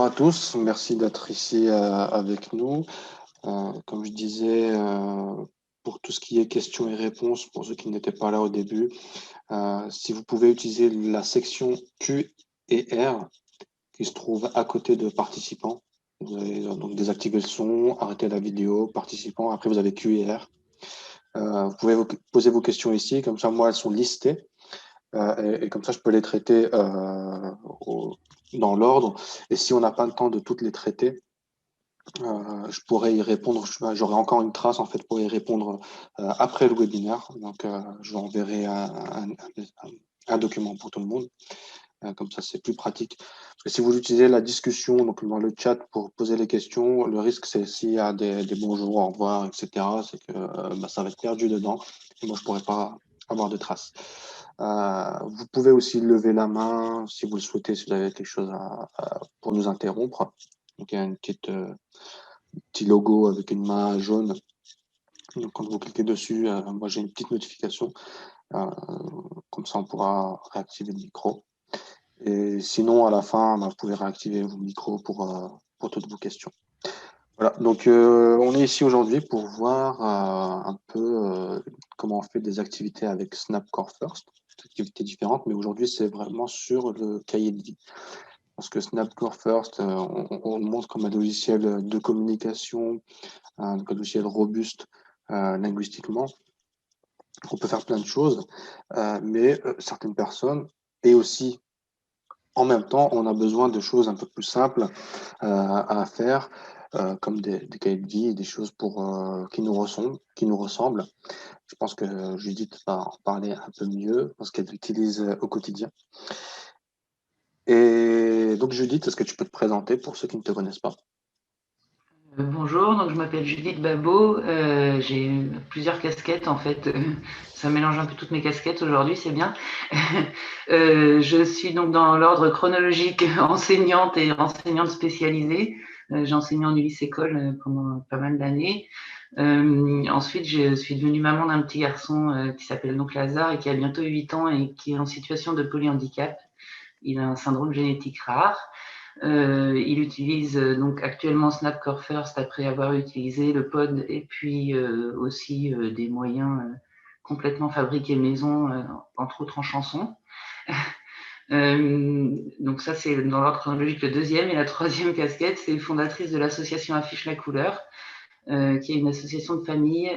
à tous, merci d'être ici avec nous. Comme je disais, pour tout ce qui est questions et réponses, pour ceux qui n'étaient pas là au début, si vous pouvez utiliser la section Q et R qui se trouve à côté de participants. Vous allez donc désactiver le son, arrêter la vidéo, participants, après vous avez Q et R. Vous pouvez poser vos questions ici, comme ça moi elles sont listées. Et comme ça, je peux les traiter dans l'ordre. Et si on n'a pas le temps de toutes les traiter, je pourrais y répondre. J'aurai encore une trace en fait pour y répondre après le webinaire. Donc, je vous enverrai un document pour tout le monde. Comme ça, c'est plus pratique. Parce que si vous utilisez la discussion donc dans le chat pour poser les questions, le risque, c'est s'il y a des bonjours, au revoir, etc., c'est que ça va être perdu dedans. Et moi, je ne pourrais pas avoir de traces. Vous pouvez aussi lever la main si vous le souhaitez, si vous avez quelque chose pour nous interrompre. Donc, il y a une petit logo avec une main jaune. Donc, quand vous cliquez dessus, moi, j'ai une petite notification. Comme ça, on pourra réactiver le micro. Et sinon, à la fin, vous pouvez réactiver vos micros pour toutes vos questions. Voilà, donc on est ici aujourd'hui pour voir un peu comment on fait des activités avec Snap Core First, des activités différentes, mais aujourd'hui c'est vraiment sur le cahier de vie. Parce que Snap Core First, on le montre comme un logiciel de communication, un logiciel robuste linguistiquement. On peut faire plein de choses, mais certaines personnes, et aussi en même temps, on a besoin de choses un peu plus simples à faire, comme des cahiers de vie, des choses qui nous ressemblent. Je pense que Judith va en parler un peu mieux parce qu'elle l'utilise au quotidien. Et donc, Judith, est-ce que tu peux te présenter pour ceux qui ne te connaissent pas? Bonjour, donc je m'appelle Judith Babot, j'ai plusieurs casquettes en fait, ça mélange un peu toutes mes casquettes aujourd'hui, c'est bien. Je suis donc dans l'ordre chronologique enseignante et enseignante spécialisée. J'ai enseigné en Ulysse-École pendant pas mal d'années. Ensuite, je suis devenue maman d'un petit garçon qui s'appelle donc Lazare et qui a bientôt 8 ans et qui est en situation de polyhandicap. Il a un syndrome génétique rare. Il utilise donc actuellement Snap Core First après avoir utilisé le pod et puis aussi des moyens complètement fabriqués maison, entre autres en chanson. Donc ça, c'est dans l'ordre chronologique le deuxième. Et la troisième casquette, c'est fondatrice de l'association Affiche la couleur, qui est une association de famille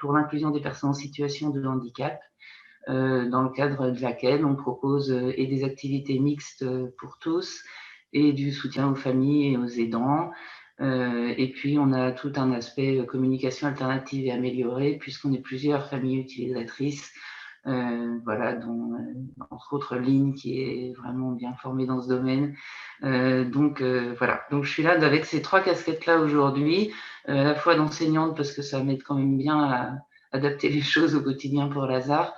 pour l'inclusion des personnes en situation de handicap, dans le cadre de laquelle on propose et des activités mixtes pour tous, et du soutien aux familles et aux aidants. Et puis, on a tout un aspect communication alternative et améliorée, puisqu'on est plusieurs familles utilisatrices, voilà, dont entre autres Lynn, qui est vraiment bien formée dans ce domaine. Voilà, donc je suis là avec ces trois casquettes-là aujourd'hui, à la fois d'enseignante, parce que ça m'aide quand même bien à adapter les choses au quotidien pour Lazare,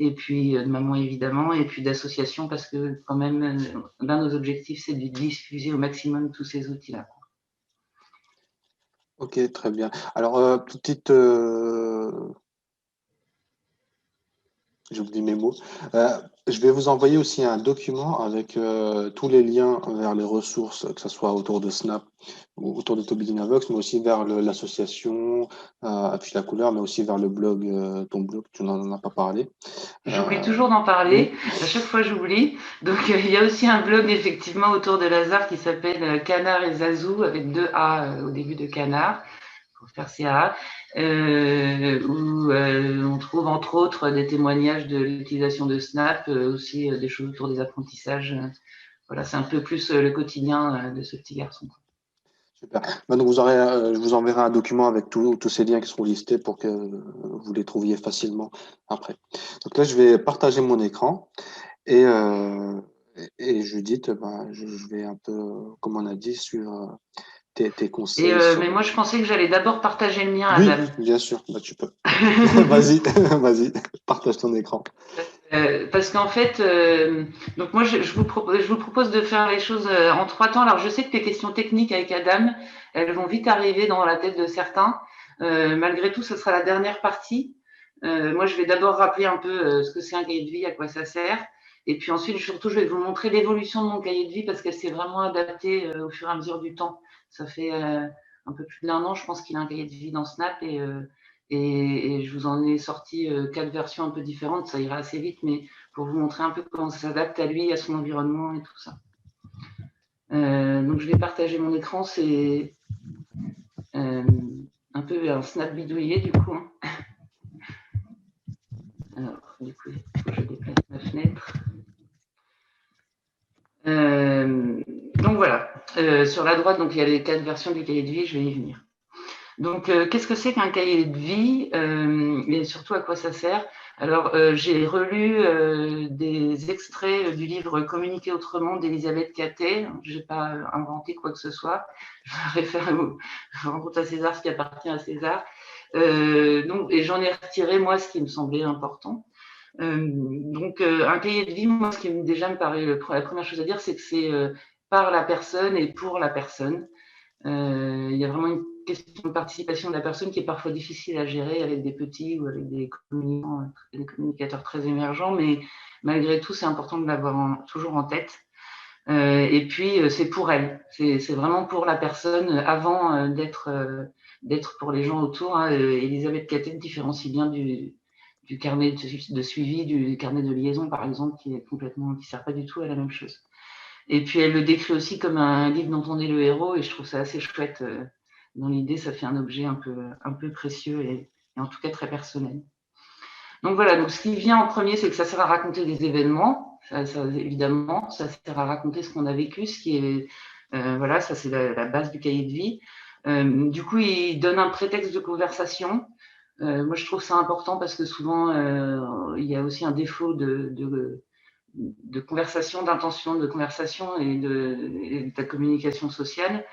et puis de maman évidemment, et puis d'association parce que quand même, l'un de nos objectifs, c'est de diffuser au maximum tous ces outils-là. Ok, très bien. Alors, j'oublie mes mots. Je vais vous envoyer aussi un document avec tous les liens vers les ressources, que ce soit autour de Snap ou autour de Toby Dynavox, mais aussi vers l'association Affiche la couleur, mais aussi vers le blog, ton blog, tu n'en as pas parlé. J'oublie toujours d'en Oui, parler, à chaque fois j'oublie. Donc il y a aussi un blog effectivement autour de Lazare qui s'appelle Canard et Zazou, avec deux A au début de Canard, pour faire CA, où on trouve entre autres des témoignages de l'utilisation de Snap, aussi des choses autour des apprentissages. Voilà, c'est un peu plus le quotidien de ce petit garçon. super. Donc je vous enverrai un document avec tous ces liens qui seront listés pour que vous les trouviez facilement après. Donc là, je vais partager mon écran. Et, euh, et Judith, je vais un peu, comme on a dit, suivre tes conseils Mais sur. moi, je pensais que j'allais d'abord partager le mien, Oui, Adam. bien sûr, tu peux. Vas-y, vas-y, partage ton écran. Parce qu'en fait, donc moi, je vous propose de faire les choses en 3 temps. Alors, je sais que les questions techniques avec Adam, elles vont vite arriver dans la tête de certains. Malgré tout, ce sera la dernière partie. Moi, je vais d'abord rappeler un peu ce que c'est un cahier de vie, à quoi ça sert. Et puis ensuite, surtout, je vais vous montrer l'évolution de mon cahier de vie parce qu'elle s'est vraiment adaptée au fur et à mesure du temps. Ça fait un peu plus d'1 an, je pense qu'il a un cahier de vie dans Snap et je vous en ai sorti 4 versions un peu différentes. Ça ira assez vite, mais pour vous montrer un peu comment ça s'adapte à lui, à son environnement et tout ça. Donc je vais partager mon écran. C'est un peu un Snap bidouillé du coup. Alors, du coup, il faut que je déplace ma fenêtre. Donc voilà, sur la droite, donc, il y a les 4 versions du cahier de vie, je vais y venir. Donc, qu'est-ce que c'est qu'un cahier de vie et surtout à quoi ça sert? Alors, j'ai relu des extraits du livre Communiquer autrement d'Elisabeth Cattet. Je n'ai pas inventé quoi que ce soit. Je réfère à César ce qui appartient à César. Et j'en ai retiré, moi, ce qui me semblait important. Un cahier de vie, moi, ce qui déjà me paraît la première chose à dire, c'est que c'est par la personne et pour la personne. Il y a vraiment une question de participation de la personne qui est parfois difficile à gérer avec des petits ou avec des communicateurs très émergents, mais malgré tout, c'est important de l'avoir toujours en tête. Et puis, c'est pour elle. C'est vraiment pour la personne avant d'être pour les gens autour. Hein. Elisabeth Cattet différencie bien du carnet de suivi, du carnet de liaison, par exemple, qui sert pas du tout à la même chose. Et puis, elle le décrit aussi comme un livre dont on est le héros, et je trouve ça assez chouette. Dans l'idée, ça fait un objet un peu précieux et en tout cas très personnel. Donc voilà, donc ce qui vient en premier, c'est que ça sert à raconter des événements. Évidemment, ça sert à raconter ce qu'on a vécu, ce qui est voilà, ça c'est la base du cahier de vie. Du coup, il donne un prétexte de conversation. Moi, je trouve ça important parce que souvent, il y a aussi un défaut de conversation, d'intention de conversation et de la communication sociale.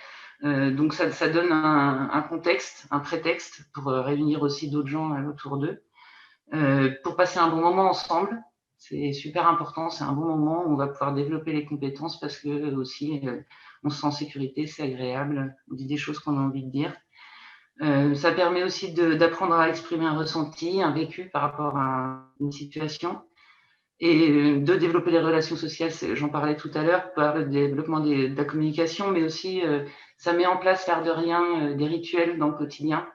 Donc, ça donne un contexte, un prétexte pour réunir aussi d'autres gens autour d'eux. Pour passer un bon moment ensemble, c'est super important, c'est un bon moment où on va pouvoir développer les compétences parce que aussi on se sent en sécurité, c'est agréable, on dit des choses qu'on a envie de dire. Ça permet aussi d'apprendre à exprimer un ressenti, un vécu par rapport à une situation et de développer les relations sociales, j'en parlais tout à l'heure, par le développement de la communication, mais aussi ça met en place, l'air de rien, des rituels dans le quotidien.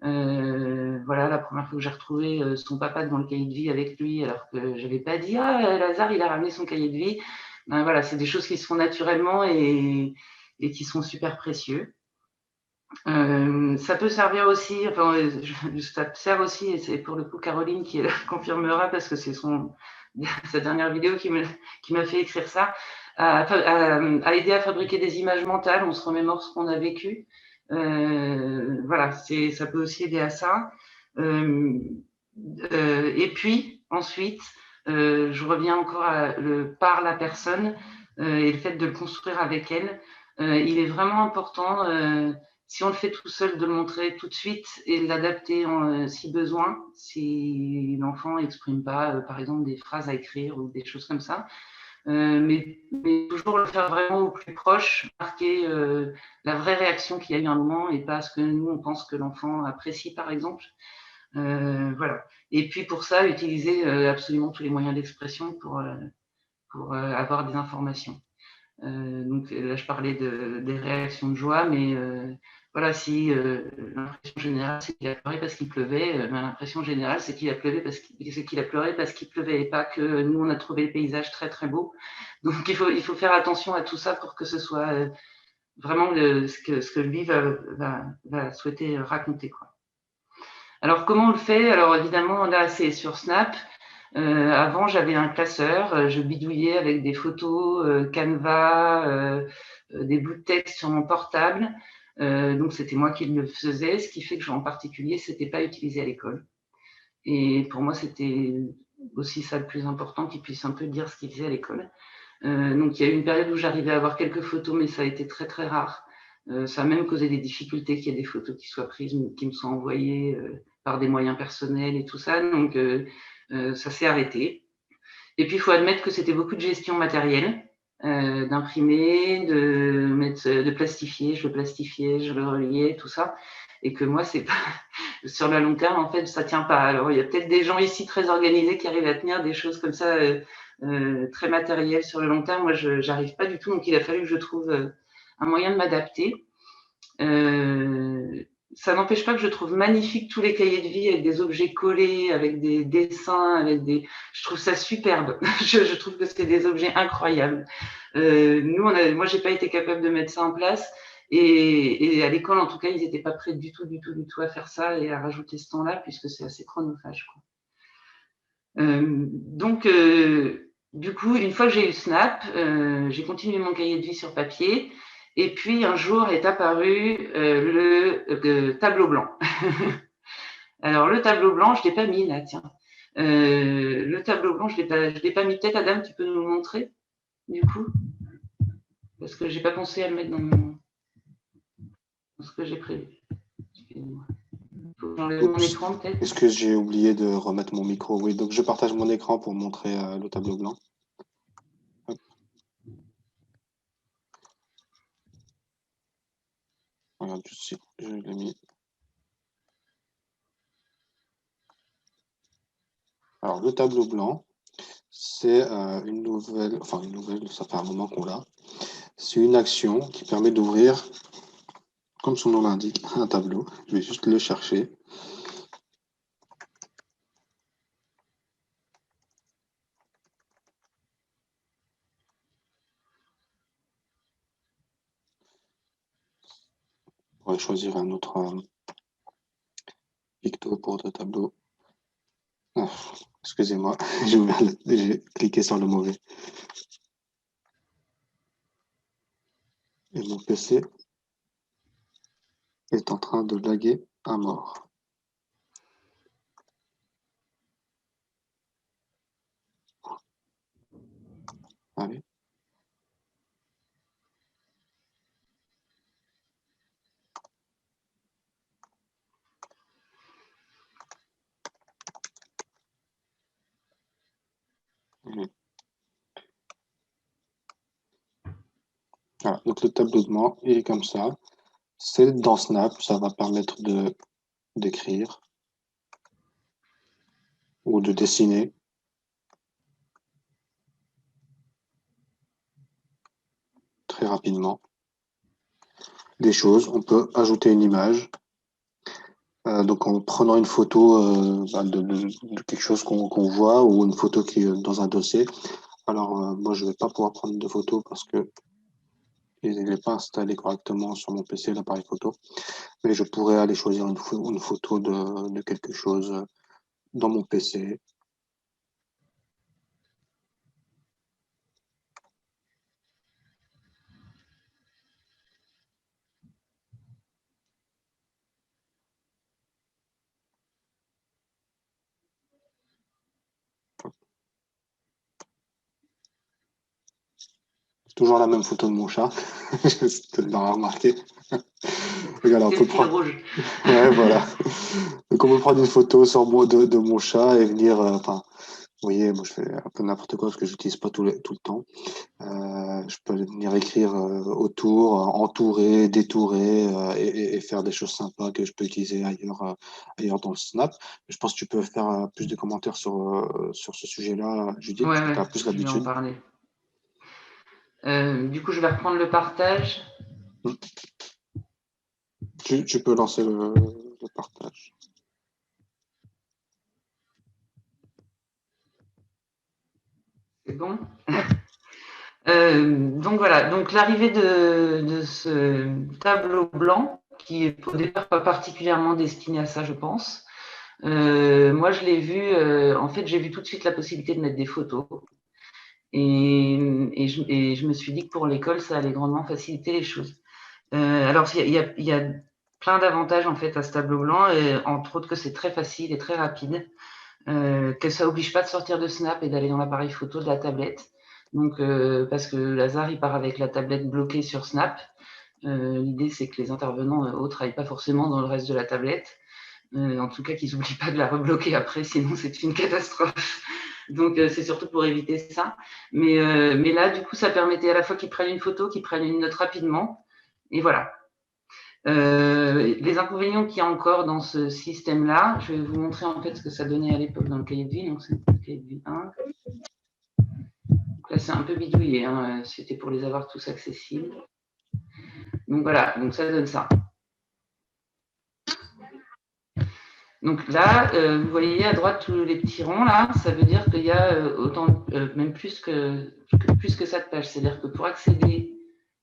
Voilà, la première fois que j'ai retrouvé son papa devant le cahier de vie avec lui, alors que je n'avais pas dit « Ah, Lazare, il a ramené son cahier de vie ». Ben voilà, c'est des choses qui se font naturellement et qui sont super précieux. Ça peut servir aussi, enfin, ça sert aussi, et c'est pour le coup Caroline qui confirmera parce que c'est sa dernière vidéo qui m'a fait écrire ça, à aider à fabriquer des images mentales, on se remémore ce qu'on a vécu. Voilà, ça peut aussi aider à ça. Et puis, ensuite, je reviens encore par la personne et le fait de le construire avec elle. Il est vraiment important, si on le fait tout seul, de le montrer tout de suite et de l'adapter si besoin, si l'enfant n'exprime pas, par exemple, des phrases à écrire ou des choses comme ça. Mais toujours le faire vraiment au plus proche, marquer la vraie réaction qu'il y a eu à un moment et pas ce que nous, on pense que l'enfant apprécie, par exemple. Voilà. Et puis pour ça, utiliser absolument tous les moyens d'expression pour avoir des informations. Donc là, je parlais des réactions de joie, mais voilà, si l'impression générale, c'est qu'il a pleuré parce qu'il pleuvait, l'impression générale, c'est qu'il a pleuré parce qu'il pleuvait et pas que nous, on a trouvé le paysage très, très beau. Donc, il faut faire attention à tout ça pour que ce soit vraiment ce que lui va souhaiter raconter, quoi. Alors, comment on le fait? Alors, évidemment, là, c'est sur Snap. Avant, j'avais un classeur, je bidouillais avec des photos, Canva, des bouts de texte sur mon portable. Donc, c'était moi qui le faisais, ce qui fait que, en particulier, c'était pas utilisé à l'école. Et pour moi, c'était aussi ça le plus important, qu'il puisse un peu dire ce qu'il faisait à l'école. Donc, il y a eu une période où j'arrivais à avoir quelques photos, mais ça a été très, très rare. Ça a même causé des difficultés qu'il y ait des photos qui soient prises, qui me soient envoyées par des moyens personnels et tout ça. Donc, ça s'est arrêté. Et puis, il faut admettre que c'était beaucoup de gestion matérielle, d'imprimer, de plastifier. Je le plastifiais, je le reliais, tout ça. Et que moi, c'est pas sur la long terme, en fait, ça tient pas. Alors, il y a peut-être des gens ici très organisés qui arrivent à tenir des choses comme ça très matériel sur le long terme. Moi, je n'arrive pas du tout, donc il a fallu que je trouve un moyen de m'adapter. Ça n'empêche pas que je trouve magnifique tous les cahiers de vie avec des objets collés, avec des dessins, avec des. Je trouve ça superbe. Je trouve que c'est des objets incroyables. Moi, j'ai pas été capable de mettre ça en place. Et à l'école, en tout cas, ils n'étaient pas prêts du tout à faire ça et à rajouter ce temps-là, puisque c'est assez chronophage, quoi. Donc, du coup, une fois que j'ai eu Snap, j'ai continué mon cahier de vie sur papier. Et puis, un jour est apparu le tableau blanc. Alors, le tableau blanc, je ne l'ai pas mis là, tiens. Le tableau blanc, je ne l'ai pas mis. Peut-être, Adam, tu peux nous le montrer, du coup? Parce que je n'ai pas pensé à le mettre dans ce que j'ai prévu. Excusez-moi. Faut que j'enlève mon écran, peut-être. Est-ce que j'ai oublié de remettre mon micro? Oui, donc je partage mon écran pour montrer le tableau blanc. Hop. Voilà, je l'ai mis. Alors, le tableau blanc, c'est une nouvelle, ça fait un moment qu'on l'a. C'est une action qui permet d'ouvrir, comme son nom l'indique, un tableau. Je vais juste le chercher. On va choisir un autre picto pour le tableau. Ah, excusez-moi, j'ai cliqué sur le mauvais. Et mon PC est en train de laguer à mort. Allez. Voilà, donc le tableau de blanc, il est comme ça. C'est dans Snap, ça va permettre d'écrire ou de dessiner. Très rapidement. Des choses, on peut ajouter une image. Donc en prenant une photo de quelque chose qu'on voit ou une photo qui est dans un dossier. Alors moi je vais pas pouvoir prendre de photo parce que il n'est pas installé correctement sur mon PC, l'appareil photo. Mais je pourrais aller choisir une photo de quelque chose dans mon PC. C'est toujours la même photo de mon chat. Tu l'auras remarqué. Regarde, on peut prendre. Rouge. Ouais, voilà. Donc on peut prendre une photo de mon chat et venir. Vous voyez, moi je fais un peu n'importe quoi parce que j'utilise pas tout le temps. Je peux venir écrire autour, entourer, détourer et faire des choses sympas que je peux utiliser ailleurs dans le Snap. Je pense que tu peux faire plus de commentaires sur ce sujet-là, Judith, parce que tu as plus je vais en l'habitude. parler. Du coup, je vais reprendre le partage. Tu peux lancer le partage. C'est bon. Donc voilà, donc l'arrivée de ce tableau blanc, qui est au départ pas particulièrement destiné à ça, je pense. Moi, je l'ai vu, en fait, j'ai vu tout de suite la possibilité de mettre des photos. Et je me suis dit que pour l'école, ça allait grandement faciliter les choses. Alors, il y a plein d'avantages en fait à ce tableau blanc, et entre autres que c'est très facile et très rapide, que ça n'oblige pas de sortir de Snap et d'aller dans l'appareil photo de la tablette. Donc, parce que Lazare, il part avec la tablette bloquée sur Snap. L'idée, c'est que les intervenants autres n'aillent pas forcément dans le reste de la tablette. En tout cas, qu'ils n'oublient pas de la rebloquer après, sinon c'est une catastrophe. Donc, c'est surtout pour éviter ça. Mais là, du coup, ça permettait à la fois qu'ils prennent une photo, qu'ils prennent une note rapidement. Et voilà. Les inconvénients qu'il y a encore dans ce système-là, je vais vous montrer en fait ce que ça donnait à l'époque dans le cahier de vie. Donc, c'est le cahier de vie 1. c'est un peu bidouillé, hein. C'était pour les avoir tous accessibles. Donc voilà, donc ça donne ça. Donc là, vous voyez à droite tous les petits ronds là, ça veut dire qu'il y a autant, même plus que ça de pages. C'est-à-dire que pour accéder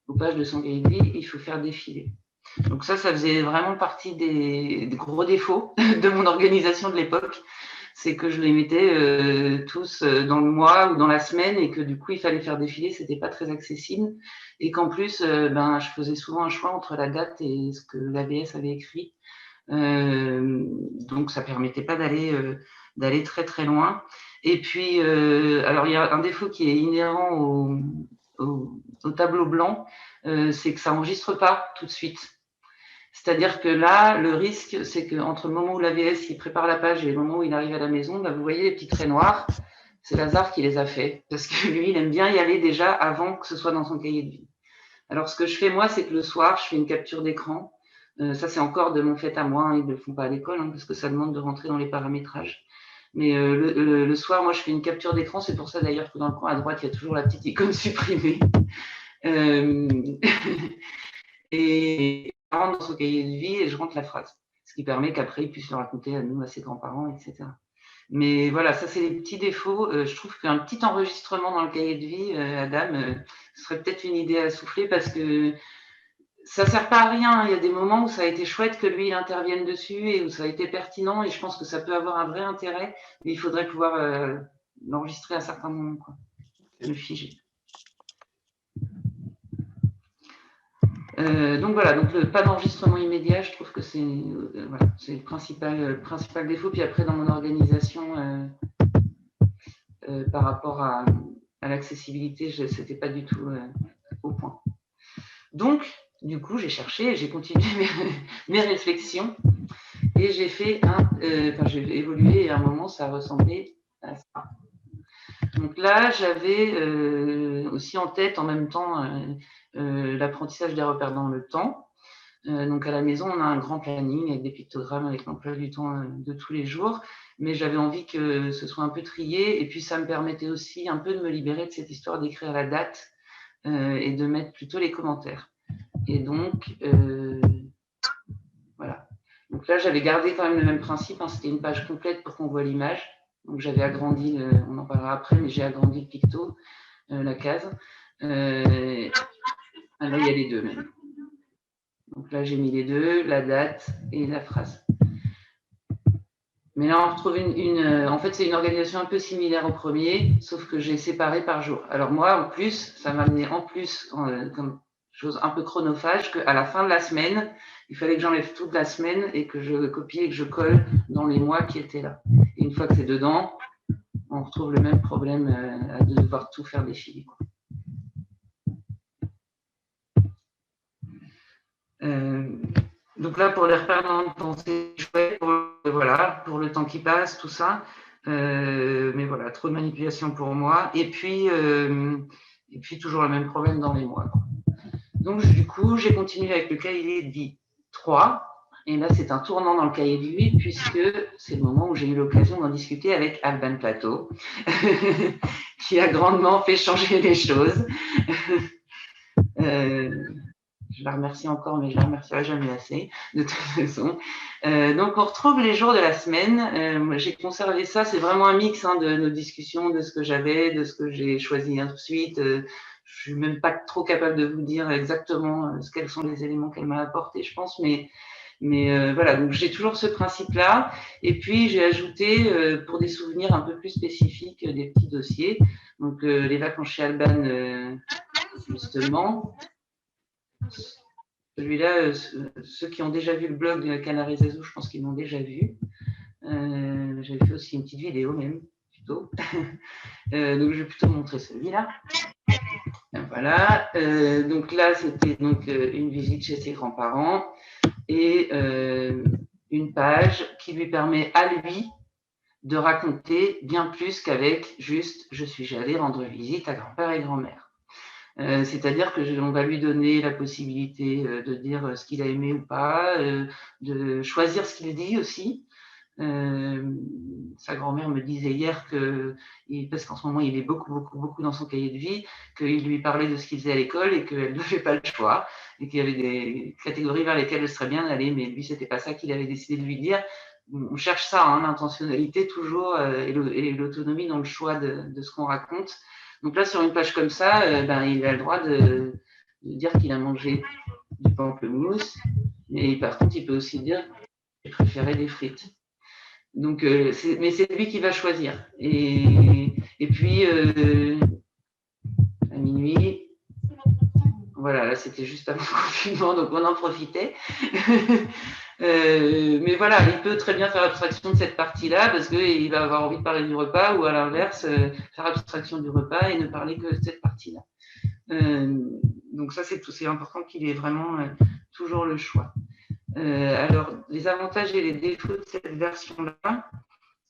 aux pages de son cahier de vie, il faut faire défiler. Donc ça faisait vraiment partie des gros défauts de mon organisation de l'époque. C'est que je les mettais tous dans le mois ou dans la semaine et que du coup, il fallait faire défiler, c'était pas très accessible. Et qu'en plus, je faisais souvent un choix entre la date et ce que l'ABS avait écrit. Donc ça permettait pas d'aller très très loin. Et puis, alors il y a un défaut qui est inhérent au tableau blanc, c'est que ça enregistre pas tout de suite. C'est-à-dire que là, le risque, c'est qu'entre le moment où l'AVS il prépare la page et le moment où il arrive à la maison, vous voyez les petits traits noirs, c'est Lazare qui les a faits, parce que lui, il aime bien y aller déjà avant que ce soit dans son cahier de vie. Alors, ce que je fais, moi, c'est que le soir, je fais une capture d'écran. Ça, c'est encore de mon fait à moi, hein, ils ne le font pas à l'école, hein, parce que ça demande de rentrer dans les paramétrages. Mais le soir, moi, je fais une capture d'écran. C'est pour ça, d'ailleurs, que dans le coin à droite, il y a toujours la petite icône supprimée. Et je rentre dans son cahier de vie et je rentre la phrase. Ce qui permet qu'après, il puisse le raconter à nous, à ses grands-parents, etc. Mais voilà, ça, c'est les petits défauts. Je trouve qu'un petit enregistrement dans le cahier de vie, Adam, ce serait peut-être une idée à souffler parce que ça ne sert pas à rien. Il y a des moments où ça a été chouette que lui il intervienne dessus et où ça a été pertinent et je pense que ça peut avoir un vrai intérêt, mais il faudrait pouvoir l'enregistrer à certains moments, quoi. Le figer. Donc voilà, donc pas d'enregistrement immédiat, je trouve que c'est voilà, le principal défaut. Puis après, dans mon organisation, par rapport à l'accessibilité, ce n'était pas du tout au point. Donc, du coup, j'ai cherché, j'ai continué mes réflexions et j'ai fait j'ai évolué et à un moment, ça ressemblait à ça. Donc là, j'avais aussi en tête en même temps l'apprentissage des repères dans le temps. Donc à la maison, on a un grand planning avec des pictogrammes, avec l'emploi du temps de tous les jours, mais j'avais envie que ce soit un peu trié et puis ça me permettait aussi un peu de me libérer de cette histoire d'écrire la date et de mettre plutôt les commentaires. Et donc, voilà. Donc là, j'avais gardé quand même le même principe, hein, c'était une page complète pour qu'on voit l'image. Donc j'avais agrandi, on en parlera après, mais j'ai agrandi le picto, la case. Là, il y a les deux même. Donc là, j'ai mis les deux, la date et la phrase. Mais là, on retrouve en fait, c'est une organisation un peu similaire au premier, sauf que j'ai séparé par jour. Alors moi, en plus, ça m'a amené en plus, comme chose un peu chronophage, qu'à la fin de la semaine, il fallait que j'enlève toute la semaine et que je copie et que je colle dans les mois qui étaient là. Et une fois que c'est dedans, on retrouve le même problème de devoir tout faire défiler, quoi. Donc là, pour les repères dans le temps, c'est chouette, pour le temps qui passe, tout ça. Mais voilà, trop de manipulation pour moi. Et puis toujours le même problème dans les mois, quoi. Donc, du coup, j'ai continué avec le cahier de vie 3. Et là, c'est un tournant dans le cahier de vie, puisque c'est le moment où j'ai eu l'occasion d'en discuter avec Alban Plateau, qui a grandement fait changer les choses. Je la remercie encore, mais je la remercierai jamais assez, de toute façon. Donc, on retrouve les jours de la semaine. J'ai conservé ça. C'est vraiment un mix de nos discussions, de ce que j'avais, de ce que j'ai choisi ensuite. Je suis même pas trop capable de vous dire exactement quels sont les éléments qu'elle m'a apportés, je pense, mais voilà. Donc, j'ai toujours ce principe-là. Et puis, j'ai ajouté, pour des souvenirs un peu plus spécifiques, des petits dossiers. Donc, les vacances chez Alban, justement. Celui-là, ceux qui ont déjà vu le blog de Canaries Azul, je pense qu'ils l'ont déjà vu. J'avais fait aussi une petite vidéo même, plutôt. Donc, je vais plutôt montrer celui-là. Voilà. Donc là, c'était une visite chez ses grands-parents et une page qui lui permet à lui de raconter bien plus qu'avec juste « je suis allée rendre visite à grand-père et grand-mère ». C'est-à-dire qu'on va lui donner la possibilité de dire ce qu'il a aimé ou pas, de choisir ce qu'il dit aussi. Sa grand-mère me disait hier que, parce qu'en ce moment il est beaucoup dans son cahier de vie, qu'il lui parlait de ce qu'il faisait à l'école et qu'elle n'avait pas le choix et qu'il y avait des catégories vers lesquelles elle serait bien allée, mais lui c'était pas ça qu'il avait décidé de lui dire. On cherche ça, hein, l'intentionnalité toujours et l'autonomie dans le choix de ce qu'on raconte. Donc là sur une page comme ça, il a le droit de dire qu'il a mangé du pamplemousse, mais par contre il peut aussi dire qu'il préférait des frites. Donc, mais c'est lui qui va choisir. Et puis, à minuit, voilà, là c'était juste avant le confinement, donc on en profitait. Mais voilà, il peut très bien faire abstraction de cette partie-là parce qu'il va avoir envie de parler du repas, ou à l'inverse, faire abstraction du repas et ne parler que de cette partie-là. Donc ça, c'est important qu'il ait vraiment toujours le choix. Alors, les avantages et les défauts de cette version-là,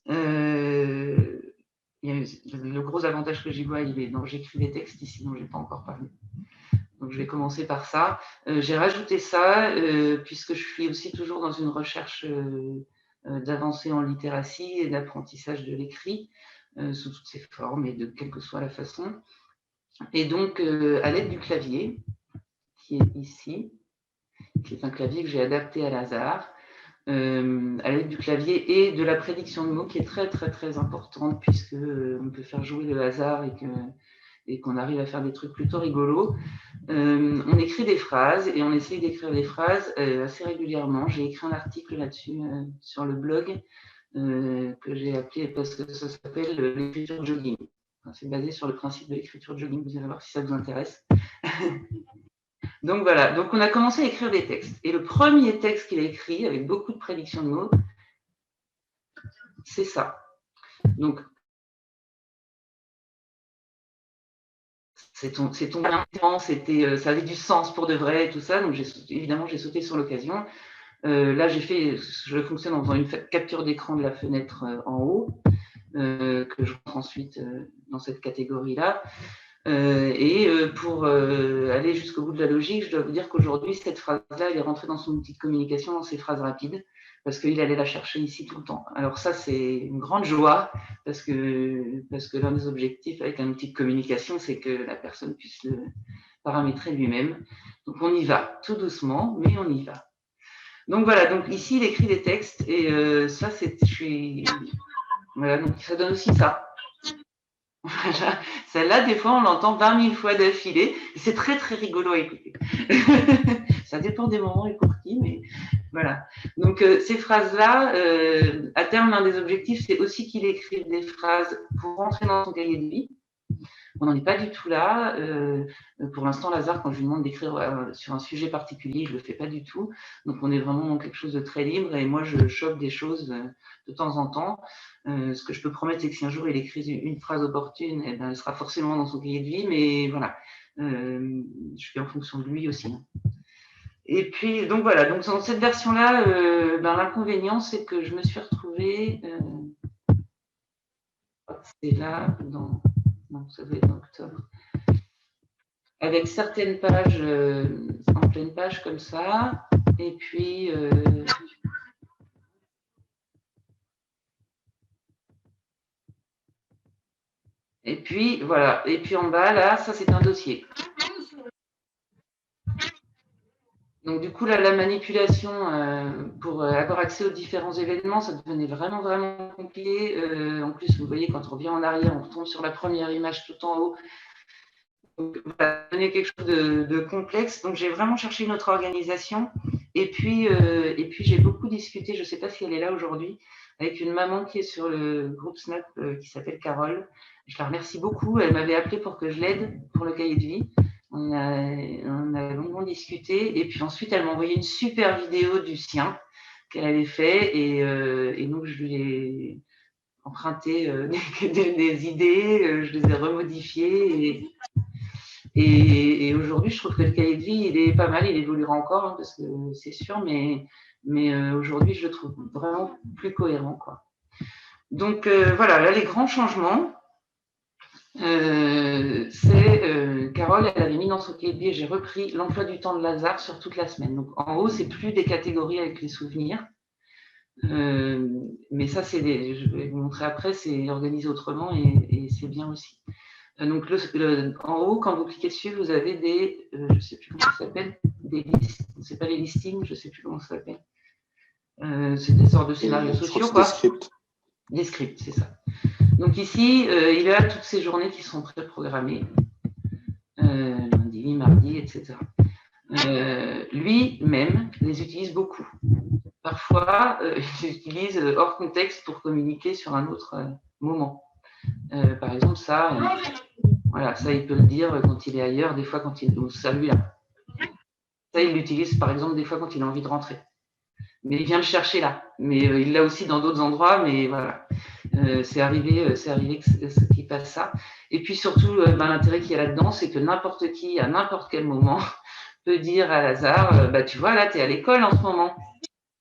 le gros avantage que j'y vois, il est dans j'écris des textes ici dont je n'ai pas encore parlé. Donc, je vais commencer par ça. J'ai rajouté ça puisque je suis aussi toujours dans une recherche d'avancée en littératie et d'apprentissage de l'écrit sous toutes ses formes et de quelle que soit la façon. Et donc, à l'aide du clavier, qui est ici, qui est un clavier que j'ai adapté à Lazare, à l'aide du clavier et de la prédiction de mots qui est très importante puisque on peut faire jouer le hasard et qu'on arrive à faire des trucs plutôt rigolos. On écrit des phrases et on essaye d'écrire des phrases assez régulièrement. J'ai écrit un article là-dessus sur le blog que j'ai appelé, parce que ça s'appelle l'écriture jogging. Enfin, c'est basé sur le principe de l'écriture jogging, vous allez voir si ça vous intéresse. Donc voilà, donc on a commencé à écrire des textes. Et le premier texte qu'il a écrit, avec beaucoup de prédictions de mots, c'est ça. Donc, c'est tombé un temps, ça avait du sens pour de vrai et tout ça. Donc évidemment, j'ai sauté sur l'occasion. Là, je fonctionne en faisant une capture d'écran de la fenêtre en haut, que je rentre ensuite dans cette catégorie-là. Pour aller jusqu'au bout de la logique, je dois vous dire qu'aujourd'hui, cette phrase-là, elle est rentrée dans son outil de communication, dans ses phrases rapides, parce qu'il allait la chercher ici tout le temps. Alors ça, c'est une grande joie, parce que l'un des objectifs avec un outil de communication, c'est que la personne puisse le paramétrer lui-même. Donc on y va, tout doucement, mais on y va. Donc voilà, donc ici, il écrit des textes, et ça, voilà, donc ça donne aussi ça. Voilà. Celle-là, des fois, on l'entend 20 000 fois d'affilée. C'est très rigolo à écouter. Ça dépend des moments et pour qui, mais voilà. Donc, ces phrases-là, à terme, l'un des objectifs, c'est aussi qu'il écrive des phrases pour rentrer dans son cahier de vie. On n'en est pas du tout là. Pour l'instant, Lazare, quand je lui demande d'écrire sur un sujet particulier, je ne le fais pas du tout. Donc, on est vraiment dans quelque chose de très libre. Et moi, je chope des choses de temps en temps. Ce que je peux promettre, c'est que si un jour il écrit une phrase opportune, eh ben, elle sera forcément dans son cahier de vie. Mais voilà, je fais en fonction de lui aussi. Et puis, donc voilà. Donc, dans cette version-là, l'inconvénient, c'est que je me suis retrouvée. C'est là, non, ça doit être en octobre. Avec certaines pages en pleine page comme ça, et puis voilà, et puis en bas là, ça c'est un dossier. Donc du coup là, la manipulation pour avoir accès aux différents événements, ça devenait vraiment compliqué. En plus, vous voyez, quand on revient en arrière, on retombe sur la première image tout en haut. Donc, voilà, ça donnait quelque chose de complexe. Donc, j'ai vraiment cherché une autre organisation. Et puis j'ai beaucoup discuté, je ne sais pas si elle est là aujourd'hui, avec une maman qui est sur le groupe Snap qui s'appelle Carole. Je la remercie beaucoup. Elle m'avait appelé pour que je l'aide pour le cahier de vie. On a longuement discuté. Et puis ensuite, elle m'a envoyé une super vidéo du sien qu'elle avait fait. Et donc, je lui ai emprunté des idées, je les ai remodifiées. Et aujourd'hui, je trouve que le cahier de vie, il est pas mal, il évoluera encore, hein, parce que c'est sûr, mais aujourd'hui, je le trouve vraiment plus cohérent, quoi. Donc voilà, là, les grands changements, c'est Carole, elle avait mis dans son cahier de vie, j'ai repris l'emploi du temps de Lazare sur toute la semaine. Donc en haut, c'est plus des catégories avec les souvenirs. Mais ça, je vais vous montrer après, c'est organisé autrement et c'est bien aussi. Donc, en haut, quand vous cliquez dessus, vous avez des, je ne sais plus comment ça s'appelle, des listes, c'est pas les listings, je ne sais plus comment ça s'appelle. C'est des sortes de scénarios sociaux, quoi. Des scripts. Des scripts, c'est ça. Donc ici, il a toutes ces journées qui sont préprogrammées, lundi, mardi, etc. Lui-même les utilise beaucoup. Parfois, il utilise hors contexte pour communiquer sur un autre moment. Par exemple, ça, voilà, ça, il peut le dire quand il est ailleurs, des fois quand il est celui-là. Ça, il l'utilise par exemple des fois quand il a envie de rentrer. Mais il vient le chercher là. Mais il l'a aussi dans d'autres endroits, mais voilà. C'est arrivé qu'il passe ça. Et puis surtout, l'intérêt qu'il y a là-dedans, c'est que n'importe qui, à n'importe quel moment, peut dire à Lazare, tu vois, là, tu es à l'école en ce moment.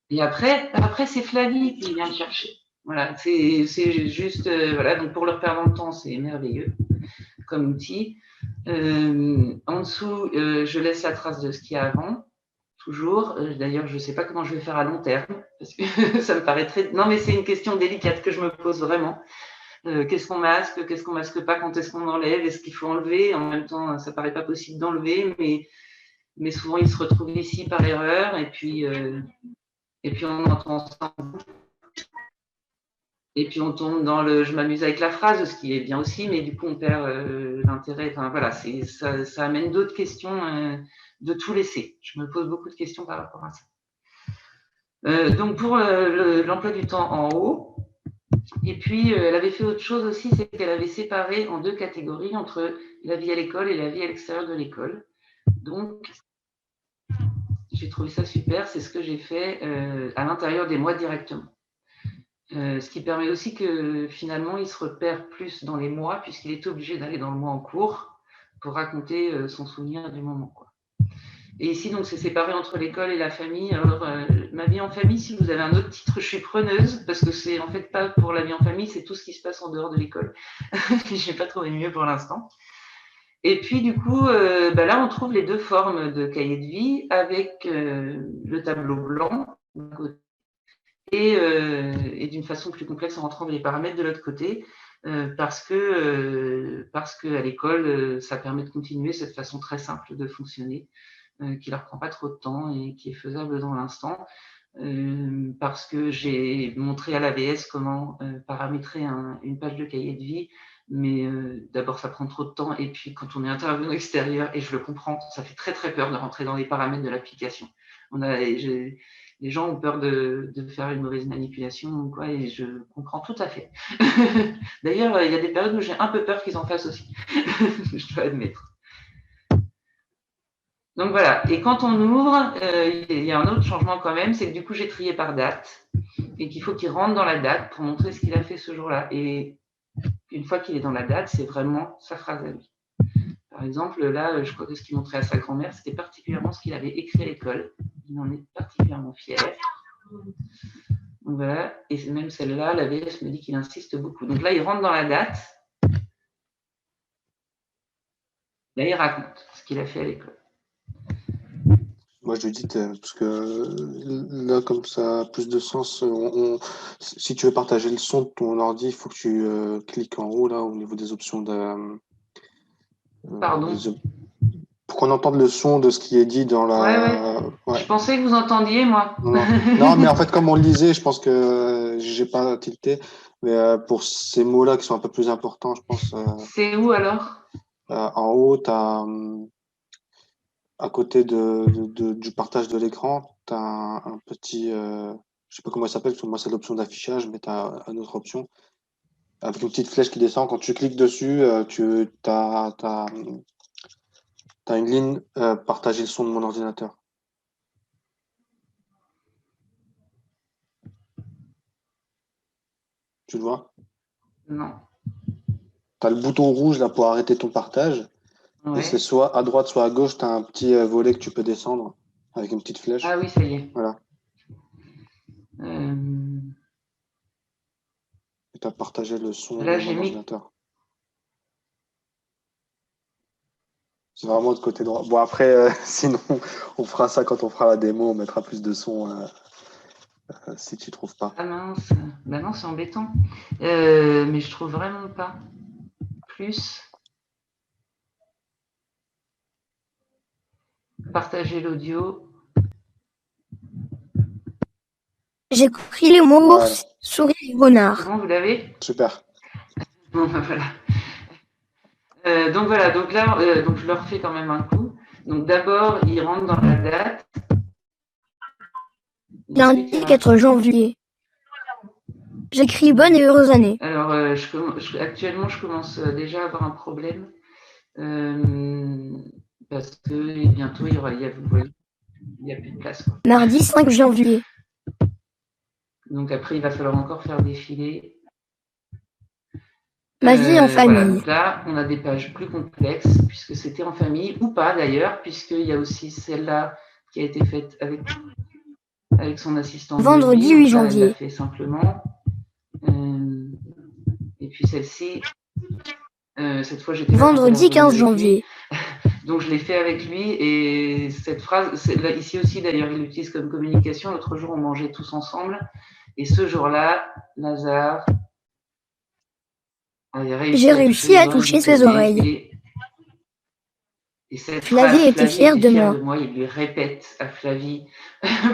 Et après c'est Flavie qui vient le chercher. Voilà, c'est juste, voilà, donc pour leur perdre le temps, c'est merveilleux comme outil. En dessous, je laisse la trace de ce qu'il y a avant, toujours. D'ailleurs, je ne sais pas comment je vais faire à long terme, parce que ça me paraît très... Non, mais c'est une question délicate que je me pose vraiment. Qu'est-ce qu'on masque, qu'est-ce qu'on masque pas, quand est-ce qu'on enlève, est-ce qu'il faut enlever? En même temps, ça paraît pas possible d'enlever, mais souvent, il se retrouve ici par erreur, et puis on entend ça. Et puis on tombe dans le je m'amuse avec la phrase, ce qui est bien aussi, mais du coup on perd l'intérêt. Enfin voilà, ça amène d'autres questions de tout laisser. Je me pose beaucoup de questions par rapport à ça. Donc pour l'emploi du temps en haut, et puis elle avait fait autre chose aussi, c'est qu'elle avait séparé en deux catégories entre la vie à l'école et la vie à l'extérieur de l'école. Donc j'ai trouvé ça super, c'est ce que j'ai fait à l'intérieur des mois directement. Ce qui permet aussi que finalement il se repère plus dans les mois, puisqu'il est obligé d'aller dans le mois en cours pour raconter son souvenir du moment, quoi. Et ici, donc, c'est séparé entre l'école et la famille. Alors, ma vie en famille, si vous avez un autre titre, je suis preneuse, parce que c'est en fait pas pour la vie en famille, c'est tout ce qui se passe en dehors de l'école. Je n'ai pas trouvé mieux pour l'instant. Et puis, du coup, là, on trouve les deux formes de cahier de vie avec le tableau blanc d'un côté et d'une façon plus complexe en rentrant les paramètres de l'autre côté, parce que à l'école, ça permet de continuer cette façon très simple de fonctionner, qui ne leur prend pas trop de temps et qui est faisable dans l'instant, parce que j'ai montré à l'AVS comment paramétrer une page de cahier de vie, mais d'abord ça prend trop de temps, et puis quand on est intervenant extérieur, et je le comprends, ça fait très très peur de rentrer dans les paramètres de l'application. Les gens ont peur de faire une mauvaise manipulation ou quoi, et je comprends tout à fait. D'ailleurs, il y a des périodes où j'ai un peu peur qu'ils en fassent aussi, je dois admettre. Donc voilà, et quand on ouvre, il y a un autre changement quand même, c'est que du coup j'ai trié par date, et qu'il faut qu'il rentre dans la date pour montrer ce qu'il a fait ce jour-là. Et une fois qu'il est dans la date, c'est vraiment sa phrase à lui. Par exemple, là, je crois que ce qu'il montrait à sa grand-mère, c'était particulièrement ce qu'il avait écrit à l'école. Il en est particulièrement fier. Donc voilà, et même celle-là, la VS me dit qu'il insiste beaucoup. Donc là, il rentre dans la date. Là, il raconte ce qu'il a fait à l'école. Moi, je dis, parce que là, comme ça a plus de sens, si tu veux partager le son de ton ordi, il faut que tu cliques en haut, là, au niveau des options de... Pardon. Pour qu'on entende le son de ce qui est dit dans la... Ouais. Je pensais que vous entendiez, moi. Non, mais en fait, comme on le lisait, je pense que j'ai pas tilté. Mais pour ces mots-là qui sont un peu plus importants, je pense... C'est où alors? En haut, tu as... à côté du partage de l'écran, tu as un petit, je sais pas comment ça s'appelle, parce que moi c'est l'option d'affichage, mais tu as une autre option avec une petite flèche qui descend. Quand tu cliques dessus, tu as une ligne partager le son de mon ordinateur. Tu le vois? Non. Tu as le bouton rouge là pour arrêter ton partage. Ouais. Et c'est soit à droite, soit à gauche, tu as un petit volet que tu peux descendre avec une petite flèche. Ah oui, ça y est. Voilà. Et tu as partagé le son là, de mon ordinateur. C'est vraiment de côté droit. Bon, après, sinon, on fera ça quand on fera la démo, on mettra plus de son. si tu trouves pas. Ah mince, bah non, c'est embêtant. Mais je trouve vraiment pas. Plus, partager l'audio. J'ai compris les mots Voilà. ours, souris et C'est renard. bon, vous l'avez? Super. Bon, bah voilà. Donc voilà, donc là, donc je leur fais quand même un coup. Donc d'abord, ils rentrent dans la date. Lundi 4 janvier. J'écris bonne et heureuse année. Alors, actuellement, je commence déjà à avoir un problème. Parce que bientôt, il n'y a plus de place, quoi. Mardi 5 janvier. Donc après, il va falloir encore faire défiler. Ma vie en famille. Voilà, donc là, on a des pages plus complexes, puisque c'était en famille, ou pas d'ailleurs, puisqu'il y a aussi celle-là qui a été faite avec son assistante. Vendredi de vie. 8 Là, elle janvier. l'a fait simplement. Et puis celle-ci, cette fois, j'étais Vendredi 15 janvier. Donc je l'ai fait avec lui, et cette phrase, là, ici aussi d'ailleurs, il l'utilise comme communication. L'autre jour, on mangeait tous ensemble, et ce jour-là, Lazare J'ai réussi à toucher ses oreilles. Et cette Flavie phrase, était fière de moi. Il lui répète à Flavie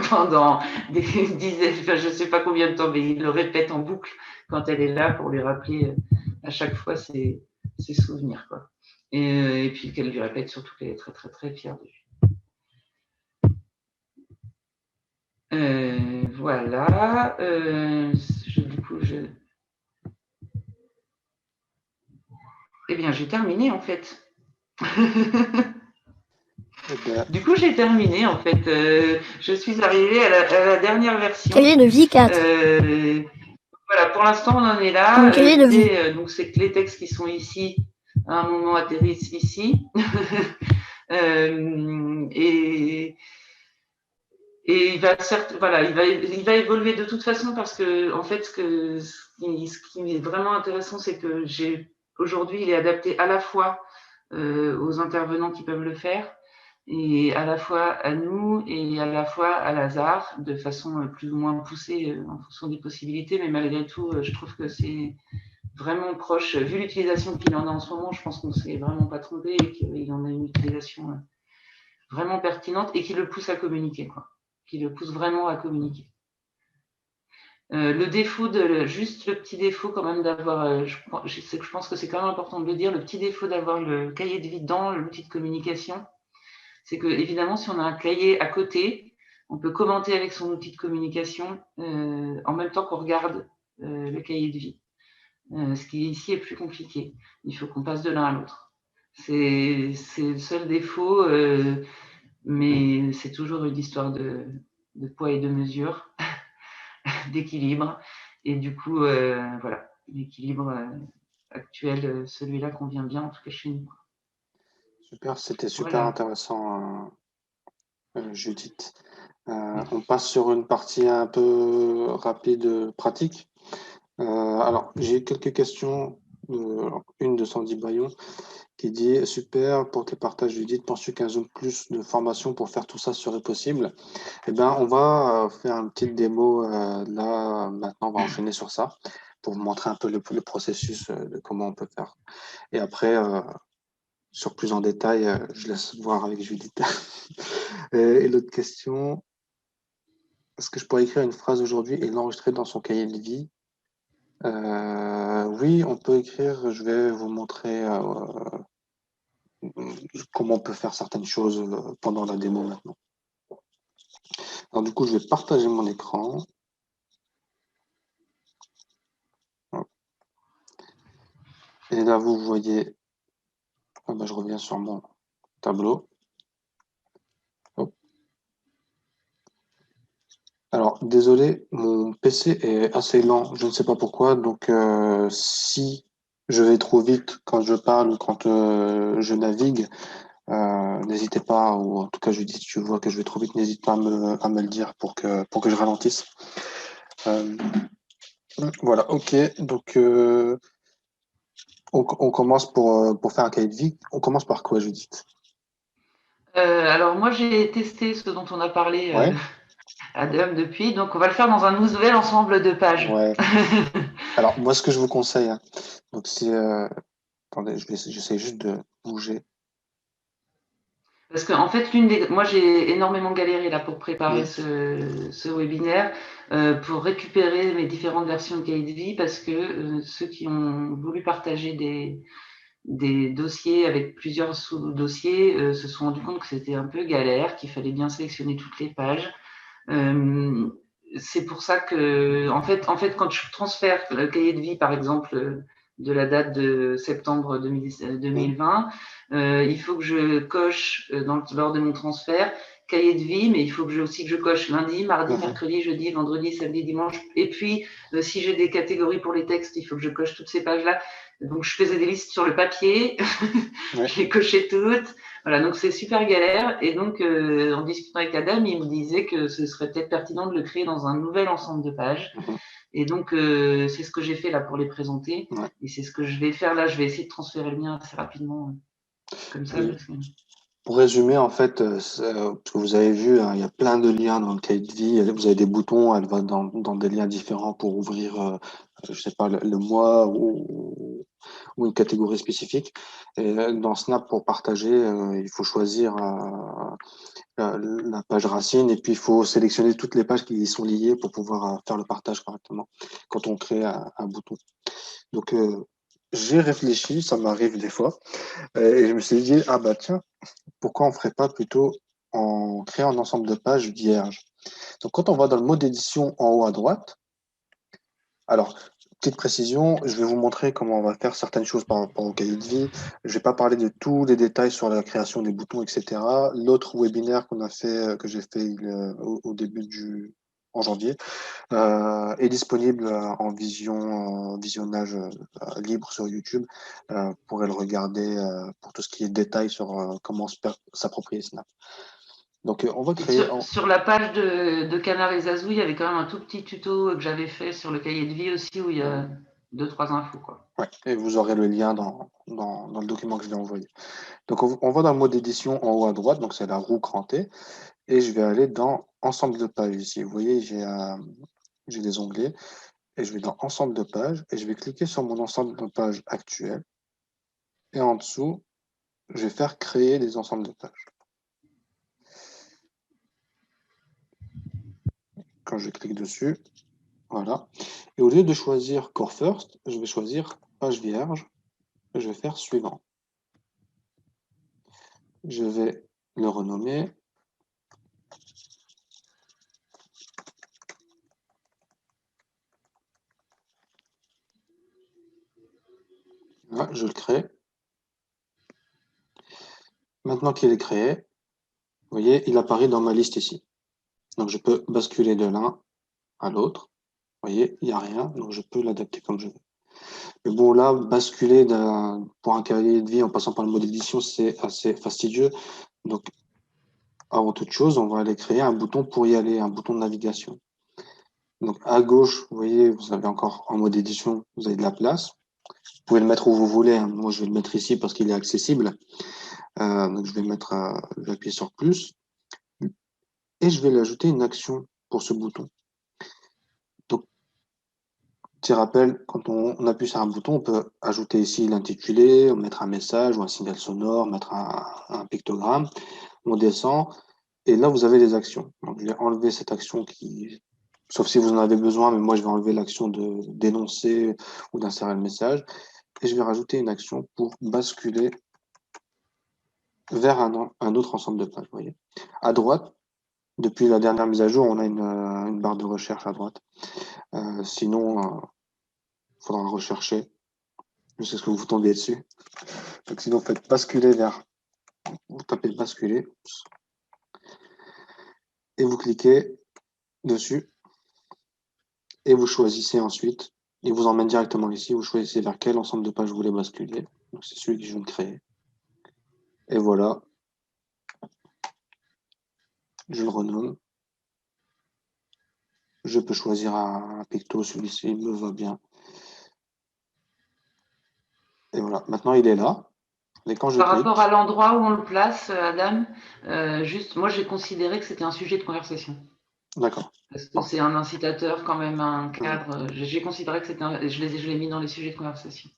pendant des dizaines, enfin, je ne sais pas combien de temps, mais il le répète en boucle quand elle est là pour lui rappeler à chaque fois ses souvenirs, quoi. Et puis qu'elle lui répète surtout qu'elle est très très très fière de lui. Voilà. Eh bien, j'ai terminé en fait. Du coup, j'ai terminé en fait. Je suis arrivée à la dernière version. Cahier de vie 4. Voilà, pour l'instant, on en est là. Cahier de vie. Donc, c'est que les textes qui sont ici, à un moment, atterrissent ici. Et il va certes, voilà, il va évoluer de toute façon, parce que en fait, ce qui est vraiment intéressant, c'est que aujourd'hui, il est adapté à la fois aux intervenants qui peuvent le faire, et à la fois à nous, et à la fois à Lazare, de façon plus ou moins poussée en fonction des possibilités. Mais malgré tout, je trouve que c'est vraiment proche. Vu l'utilisation qu'il en a en ce moment, je pense qu'on ne s'est vraiment pas trompé, et qu'il en a une utilisation vraiment pertinente, et qui le pousse à communiquer, quoi. Qui le pousse vraiment à communiquer. Le défaut juste le petit défaut quand même d'avoir, je pense que c'est quand même important de le dire, le petit défaut d'avoir le cahier de vie dans l'outil de communication, c'est que évidemment, si on a un cahier à côté, on peut commenter avec son outil de communication en même temps qu'on regarde le cahier de vie. Ce qui ici est plus compliqué. Il faut qu'on passe de l'un à l'autre. C'est le seul défaut, mais c'est toujours une histoire de poids et de mesure, d'équilibre. Et du coup, voilà, l'équilibre actuel, celui-là convient bien, en tout cas chez nous. Super, c'était super Voilà. intéressant, Judith. On passe sur une partie un peu rapide, pratique. Alors, j'ai quelques questions. Une de Sandy Bayon qui dit: Super pour tes partages, Judith. Penses-tu qu'un Zoom plus de formation pour faire tout ça serait possible? Eh bien, on va faire une petite démo là. Maintenant, on va enchaîner sur ça pour vous montrer un peu le processus de comment on peut faire. Et après, sur plus en détail, je laisse voir avec Judith. Et l'autre question: est-ce que je pourrais écrire une phrase aujourd'hui et l'enregistrer dans son cahier de vie? Oui, on peut écrire. Je vais vous montrer comment on peut faire certaines choses pendant la démo maintenant. Alors du coup, je vais partager mon écran. Et là, vous voyez, je reviens sur mon tableau. Hop. Alors, désolé, mon PC est assez lent. Je ne sais pas pourquoi. Donc, si je vais trop vite quand je parle ou quand je navigue, n'hésitez pas, ou en tout cas, si tu vois que je vais trop vite, n'hésite pas à me le dire pour que je ralentisse. Voilà, ok. Donc, on commence pour faire un cahier de vie. On commence par quoi, Judith? Alors moi, j'ai testé ce dont on a parlé Ouais. Adam depuis. Donc, on va le faire dans un nouvel ensemble de pages. Ouais. Alors, moi, ce que je vous conseille, hein, donc c'est... attendez, j'essaie juste de bouger. Parce qu'en fait, moi j'ai énormément galéré là pour préparer Mm. ce webinaire, pour récupérer mes différentes versions de cahier de vie, parce que ceux qui ont voulu partager des dossiers avec plusieurs sous-dossiers se sont rendus compte que c'était un peu galère, qu'il fallait bien sélectionner toutes les pages. Euh, c'est pour ça que, en fait, quand je transfère le cahier de vie, par exemple, de la date de septembre 2020, il faut que je coche lors de mon transfert cahier de vie, mais il faut aussi que je coche lundi, mardi, Mhm. mercredi, jeudi, vendredi, samedi, dimanche. Et puis, si j'ai des catégories pour les textes, il faut que je coche toutes ces pages-là. Donc, je faisais des listes sur le papier, Ouais. je les cochais toutes. Voilà, donc c'est super galère. Et donc, en discutant avec Adam, il me disait que ce serait peut-être pertinent de le créer dans un nouvel ensemble de pages. Mhm. Et donc, c'est ce que j'ai fait là pour les présenter. Ouais. Et c'est ce que je vais faire là. Je vais essayer de transférer le mien assez rapidement, comme ça. Et Parce que... pour résumer, en fait, parce que vous avez vu, hein, il y a plein de liens dans le cahier de vie. Vous avez des boutons, elle va dans des liens différents pour ouvrir, je sais pas, le mois ou une catégorie spécifique. Et dans Snap, pour partager, il faut choisir la page racine et puis il faut sélectionner toutes les pages qui y sont liées pour pouvoir faire le partage correctement quand on crée un bouton. Donc, j'ai réfléchi, ça m'arrive des fois, et je me suis dit, ah bah tiens, pourquoi on ferait pas plutôt en créant un ensemble de pages vierges? Donc, quand on va dans le mode édition en haut à droite, alors, petite précision, je vais vous montrer comment on va faire certaines choses par rapport au cahier de vie. Je vais pas parler de tous les détails sur la création des boutons, etc. L'autre webinaire qu'on a fait, que j'ai fait au début en janvier, est disponible visionnage libre sur YouTube. Vous pourrez le regarder pour tout ce qui est détails sur comment s'approprier Snap. Donc, on va Et créer. sur la page de Canard et Zazou, il y avait quand même un tout petit tuto que j'avais fait sur le cahier de vie aussi, où il y a 2-3 infos, quoi. Ouais, et vous aurez le lien dans le document que je vais envoyer. Donc, on va dans le mode édition en haut à droite, donc c'est la roue crantée, et je vais aller dans ensemble de pages ici. Vous voyez, j'ai des onglets, et je vais dans ensemble de pages, et je vais cliquer sur mon ensemble de pages actuel, et en dessous, je vais faire créer des ensembles de pages. Quand je clique dessus, voilà. Et au lieu de choisir Core First, je vais choisir page vierge, et je vais faire suivant. Je vais le renommer. Là, je le crée. Maintenant qu'il est créé, vous voyez, il apparaît dans ma liste ici. Donc, je peux basculer de l'un à l'autre. Vous voyez, il n'y a rien, donc je peux l'adapter comme je veux. Mais bon, là, basculer pour un cahier de vie en passant par le mode édition, c'est assez fastidieux. Donc, avant toute chose, on va aller créer un bouton pour y aller, un bouton de navigation. Donc, à gauche, vous voyez, vous avez encore en mode édition, vous avez de la place. Vous pouvez le mettre où vous voulez, hein. Moi, je vais le mettre ici parce qu'il est accessible. Donc, je vais appuyer sur plus et je vais lui ajouter une action pour ce bouton. Donc, petit rappel, quand on appuie sur un bouton, on peut ajouter ici l'intitulé, mettre un message ou un signal sonore, mettre un pictogramme. On descend et là, vous avez les actions. Donc, je vais enlever cette action sauf si vous en avez besoin, mais moi, je vais enlever l'action de d'énoncer ou d'insérer le message. Et je vais rajouter une action pour basculer vers un autre ensemble de pages. Vous voyez. À droite, depuis la dernière mise à jour, on a une barre de recherche à droite. Sinon, il faudra rechercher jusqu'à ce que vous tombiez dessus. Donc, sinon, vous faites basculer vous tapez basculer et vous cliquez dessus et vous choisissez ensuite. Il vous emmène directement ici. Vous choisissez vers quel ensemble de pages vous voulez basculer. Donc, c'est celui que je viens de créer. Et voilà. Je le renomme. Je peux choisir un picto, celui-ci il me va bien. Et voilà. Maintenant, il est là. Et quand je Par rapport à clique, l'endroit où on le place, Adam, juste, moi j'ai considéré que c'était un sujet de conversation. D'accord. Parce que c'est un incitateur, quand même, un cadre. J'ai considéré que c'était je l'ai mis dans les sujets de conversation.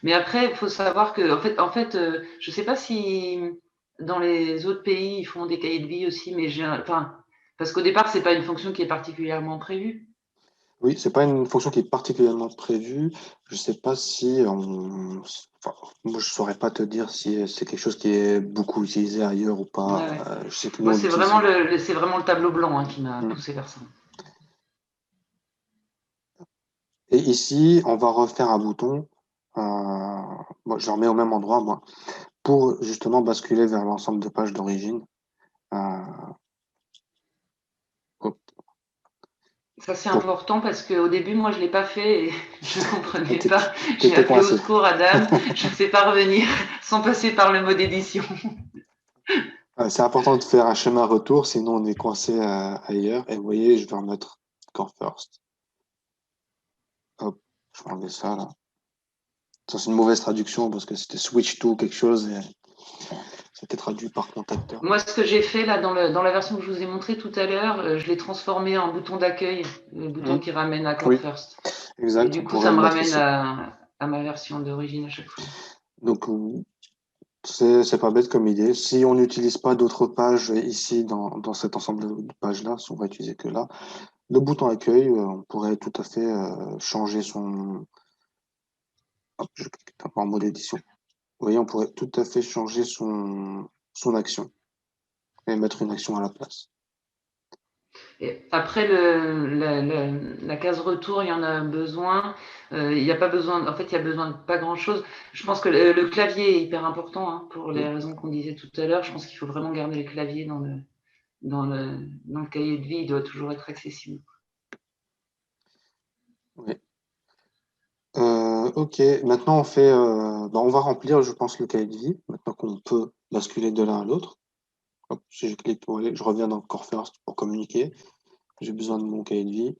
Mais après, il faut savoir que, je ne sais pas si dans les autres pays, ils font des cahiers de vie aussi, mais parce qu'au départ, c'est pas une fonction qui est particulièrement prévue. Oui, c'est pas une fonction qui est particulièrement prévue. Je sais pas si enfin, moi, je saurais pas te dire si c'est quelque chose qui est beaucoup utilisé ailleurs ou Ouais, pas. ouais. Je sais que nous, Moi, on l'utilise. c'est vraiment le tableau blanc, hein, qui m'a Mm. poussé vers ça. Et ici, on va refaire un bouton. Moi, je le remets au même endroit, moi, pour justement basculer vers l'ensemble de pages d'origine. Euh, hop, Ça, c'est pour... important parce qu'au début, moi, je ne l'ai pas fait et je ne comprenais pas. J'ai T'étais appelé au coincé. secours à Dame. Je ne sais pas revenir sans passer par le mode édition. C'est important de faire un chemin retour, sinon on est coincé ailleurs. Et vous voyez, je vais remettre Core First. Hop, je vais enlever ça là. Ça, c'est une mauvaise traduction parce que c'était switch to quelque chose et c'était traduit par contacteur. Moi, ce que j'ai fait là dans la version que je vous ai montrée tout à l'heure, je l'ai transformé en bouton d'accueil, le bouton Mhm. qui ramène à Core Oui, First. Et exact. du On coup, pourrait ça le me mettre ramène ici. à ma version d'origine à chaque fois. Donc, c'est pas bête comme idée. Si on n'utilise pas d'autres pages ici dans cet ensemble de pages-là, si on va utiliser que là, le bouton accueil, on pourrait tout à fait changer son. Hop, je clique en mode édition. Vous voyez, on pourrait tout à fait changer son action et mettre une action à la place. Et après, la case retour, il y en a besoin. Il n'y a pas besoin, en fait, il y a besoin de pas grand-chose. Je pense que le clavier est hyper important, hein, pour les Mm. raisons qu'on disait tout à l'heure. Je pense qu'il faut vraiment garder le clavier dans le cahier de vie. Il doit toujours être accessible. Oui. Ok, maintenant on va remplir, je pense, le cahier de vie, maintenant qu'on peut basculer de l'un à l'autre. Hop, si je clique, voilà, je reviens dans Core First pour communiquer. J'ai besoin de mon cahier de vie.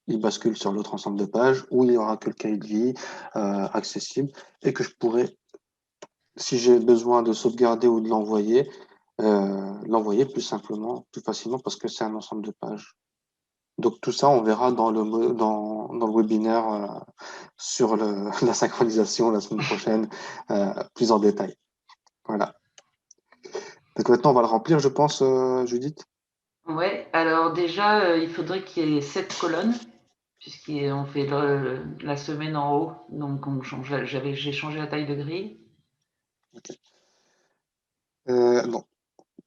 Il bascule sur l'autre ensemble de pages où il n'y aura que le cahier de vie accessible et que je pourrais, si j'ai besoin de sauvegarder ou de l'envoyer plus simplement, plus facilement parce que c'est un ensemble de pages. Donc tout ça, on verra dans le webinaire sur la synchronisation la semaine prochaine, plus en détail. Voilà. Donc maintenant, on va le remplir, je pense, Judith. Ouais, alors déjà, il faudrait qu'il y ait 7 colonnes, puisqu'on fait la semaine en haut. Donc, j'ai changé la taille de grille. Ok. Bon,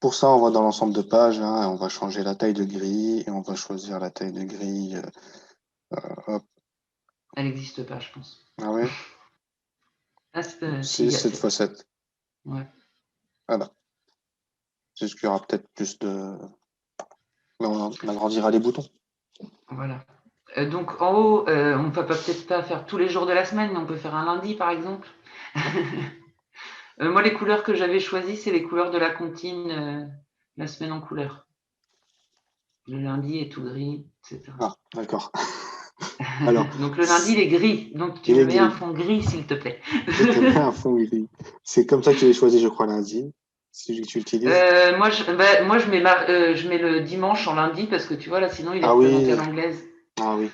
pour ça, on va dans l'ensemble de pages, hein, et on va changer la taille de grille et on va choisir la taille de grille. Hop. Elle n'existe pas, je pense. Ah ouais, Ah, si, 6, il y a 7 7. fois 7. Ouais. Voilà. C'est juste qu'il y aura peut-être plus de. Mais on agrandira les boutons. Voilà. Donc en haut, on ne peut peut-être pas faire tous les jours de la semaine, mais on peut faire un lundi par exemple. Moi, les couleurs que j'avais choisies, c'est les couleurs de la comptine, la semaine en couleur. Le lundi est tout gris, etc. Ah, d'accord. Alors, Donc le lundi, il est gris. Donc tu il me est mets un gris. fond gris, s'il te plaît. Je te mets un fond gris. C'est comme ça que tu l'as choisi, je crois, lundi. Si tu l'utilises. Je mets le dimanche en lundi parce que tu vois, là, sinon, il est Ah représenté à oui, l'anglaise. ah oui.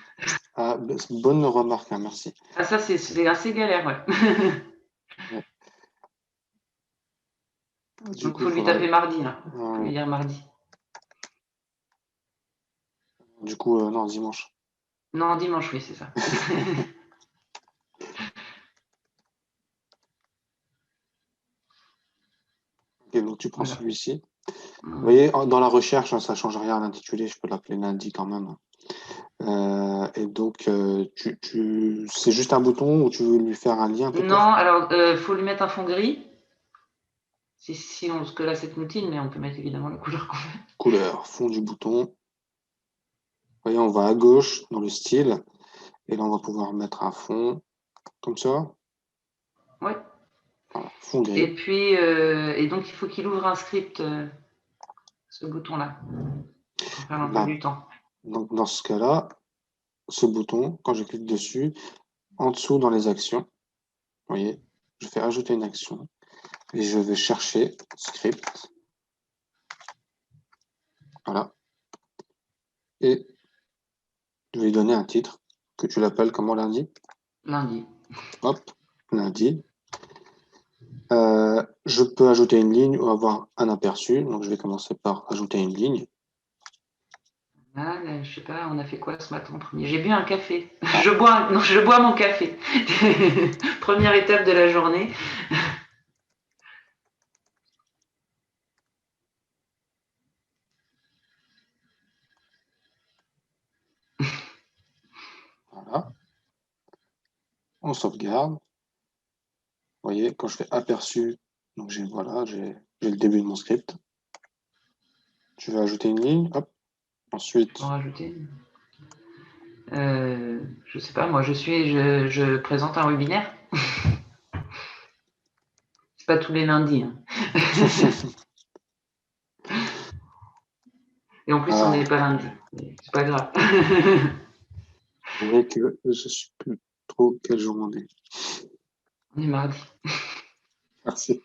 Ah, bonne remarque, hein, merci. Ah, ça, c'est assez galère, ouais. Ouais. Du Donc, il coup, il faut lui faudra. taper mardi, là. Il faut lui Ouais. dire mardi. Du coup, non, dimanche. Non, dimanche, oui, c'est ça. Ok, donc tu prends Voilà. celui-ci. Vous voyez, dans la recherche, hein, ça ne change rien à l'intitulé, je peux l'appeler lundi quand même. Et donc, c'est juste un bouton ou tu veux lui faire un lien peut-être? Non, alors, faut lui mettre un fond gris. Parce que là, c'est Moutine, mais on peut mettre évidemment la couleur qu'on veut. Couleur, fond du bouton. Vous voyez, on va à gauche dans le style. Et là, on va pouvoir mettre un fond comme ça. Ouais. Voilà, fond Et gris. puis, et donc, il faut qu'il ouvre un script, ce bouton-là, pour faire l'emploi Là, du temps. donc, dans ce cas-là, ce bouton, quand je clique dessus, en dessous dans les actions, vous voyez, je fais ajouter une action et je vais chercher script. Voilà. Et je vais lui donner un titre, que tu l'appelles comment lundi? Lundi. Hop, lundi. Je peux ajouter une ligne ou avoir un aperçu. Donc, je vais commencer par ajouter une ligne. Ah, là, je sais pas, on a fait quoi ce matin en premier? J'ai bu un café. Je bois mon café. Première étape de la journée. Voilà. On sauvegarde. Vous voyez, quand je fais aperçu, donc voilà, j'ai le début de mon script. Je vais ajouter une ligne. Hop. Ensuite, Pour rajouter. Je sais pas, moi je présente un webinaire. C'est pas tous les lundis, hein. Et en plus on n'est pas lundi. C'est pas grave. c'est vrai que je suis plus trop quel jour on est. On est mardi. Merci.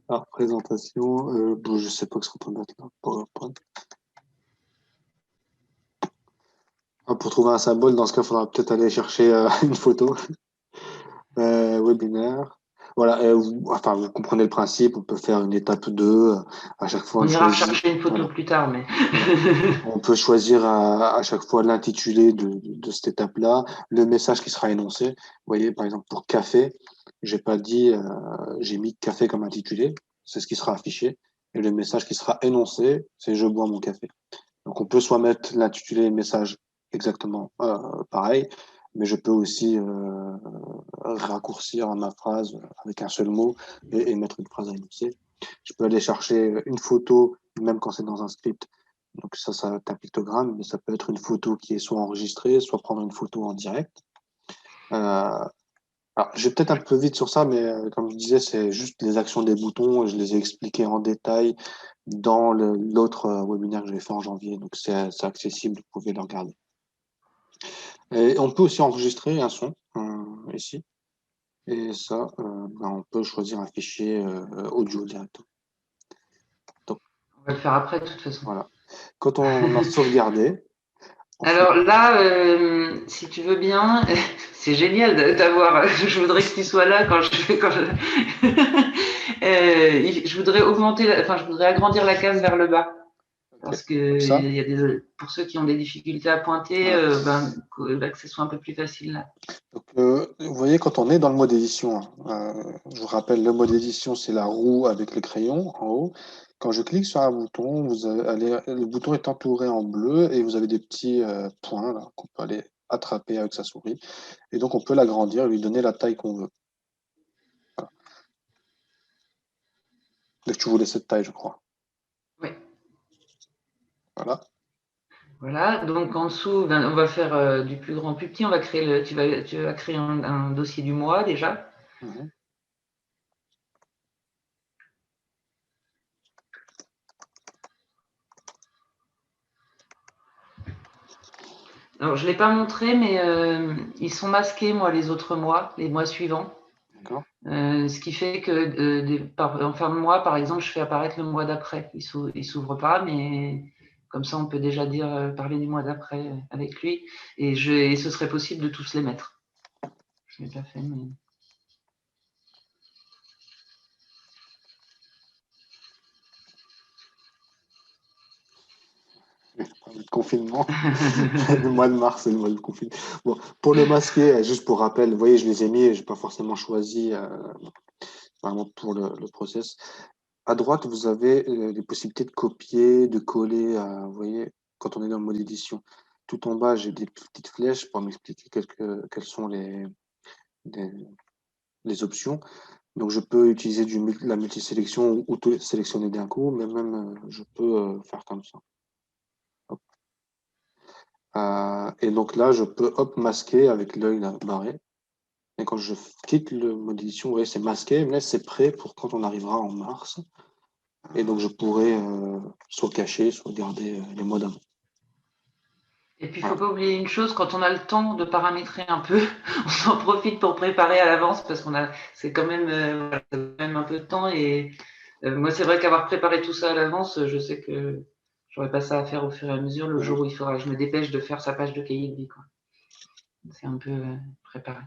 Alors, présentation. Bon, je sais pas ce qu'on peut mettre là. PowerPoint. Ah, pour trouver un symbole, dans ce cas, il faudra peut-être aller chercher une photo. Webinaire. Voilà, enfin, vous comprenez le principe, on peut faire une étape 2, à chaque fois On ira choisir. chercher une photo Voilà. plus tard, mais. On peut choisir à chaque fois l'intitulé de cette étape-là, le message qui sera énoncé. Vous voyez, par exemple, pour café, j'ai pas dit, j'ai mis café comme intitulé, c'est ce qui sera affiché. Et le message qui sera énoncé, c'est je bois mon café. Donc, on peut soit mettre l'intitulé et le message exactement pareil, mais je peux aussi raccourcir ma phrase avec un seul mot et mettre une phrase à énoncer. Je peux aller chercher une photo, même quand c'est dans un script. Donc ça c'est un pictogramme, mais ça peut être une photo qui est soit enregistrée, soit prendre une photo en direct. Alors, je vais peut-être un peu vite sur ça, mais comme je disais, c'est juste les actions des boutons. Je les ai expliquées en détail dans l'autre webinaire que j'ai fait en janvier. Donc, c'est accessible, vous pouvez le regarder. Et on peut aussi enregistrer un son ici. Et ça, on peut choisir un fichier audio directement. On va le faire après, de toute façon. Voilà. Quand on a sauvegardé, Alors là, si tu veux bien, c'est génial d'avoir. Je voudrais que tu sois là quand je voudrais je voudrais agrandir la case vers le bas. Parce que ça, pour ceux qui ont des difficultés à pointer, voilà. que ce soit un peu plus facile là. Donc, vous voyez, quand on est dans le mode édition, je vous rappelle, le mode édition, c'est la roue avec le crayon en haut. Quand je clique sur un bouton, le bouton est entouré en bleu et vous avez des petits points là, qu'on peut aller attraper avec sa souris. Et donc, on peut l'agrandir, lui donner la taille qu'on veut. Voilà. Donc, tu voulais cette taille, je crois. Oui. Voilà. Voilà, donc en dessous, on va faire du plus grand au plus petit. On va créer tu vas créer un dossier du mois déjà. Mhm. Alors, je ne l'ai pas montré, mais ils sont masqués, moi, les autres mois, les mois suivants. D'accord. Ce qui fait que en fin de mois, par exemple, je fais apparaître le mois d'après. Il ne s'ouvre pas, mais comme ça, on peut déjà parler du mois d'après avec lui. Et ce serait possible de tous les mettre. Je ne l'ai pas fait, mais. Le confinement, le mois de mars, c'est le mois de confinement. Bon, pour le masquer, juste pour rappel, vous voyez, je les ai mis, je n'ai pas forcément choisi vraiment pour le process. À droite, vous avez les possibilités de copier, de coller. Vous voyez, quand on est dans le mode édition, tout en bas, j'ai des petites flèches pour m'expliquer quelles sont les, les options. Donc, je peux utiliser la multisélection ou tout sélectionner d'un coup, mais même je peux faire comme ça. Hop. Et donc là, je peux masquer avec l'œil barré. Et quand je quitte le mode édition, vous voyez, c'est masqué, mais c'est prêt pour quand on arrivera en mars. Et donc, je pourrais soit cacher, soit garder les modes avant. Et puis, il ne faut Voilà. pas oublier une chose, quand on a le temps de paramétrer un peu, on en profite pour préparer à l'avance parce c'est quand même un peu de temps. Et moi, c'est vrai qu'avoir préparé tout ça à l'avance, je sais que J'aurai pas ça à faire au fur et à mesure le jour où il faudra que je me dépêche de faire sa page de cahier de vie, quoi. C'est un peu préparé.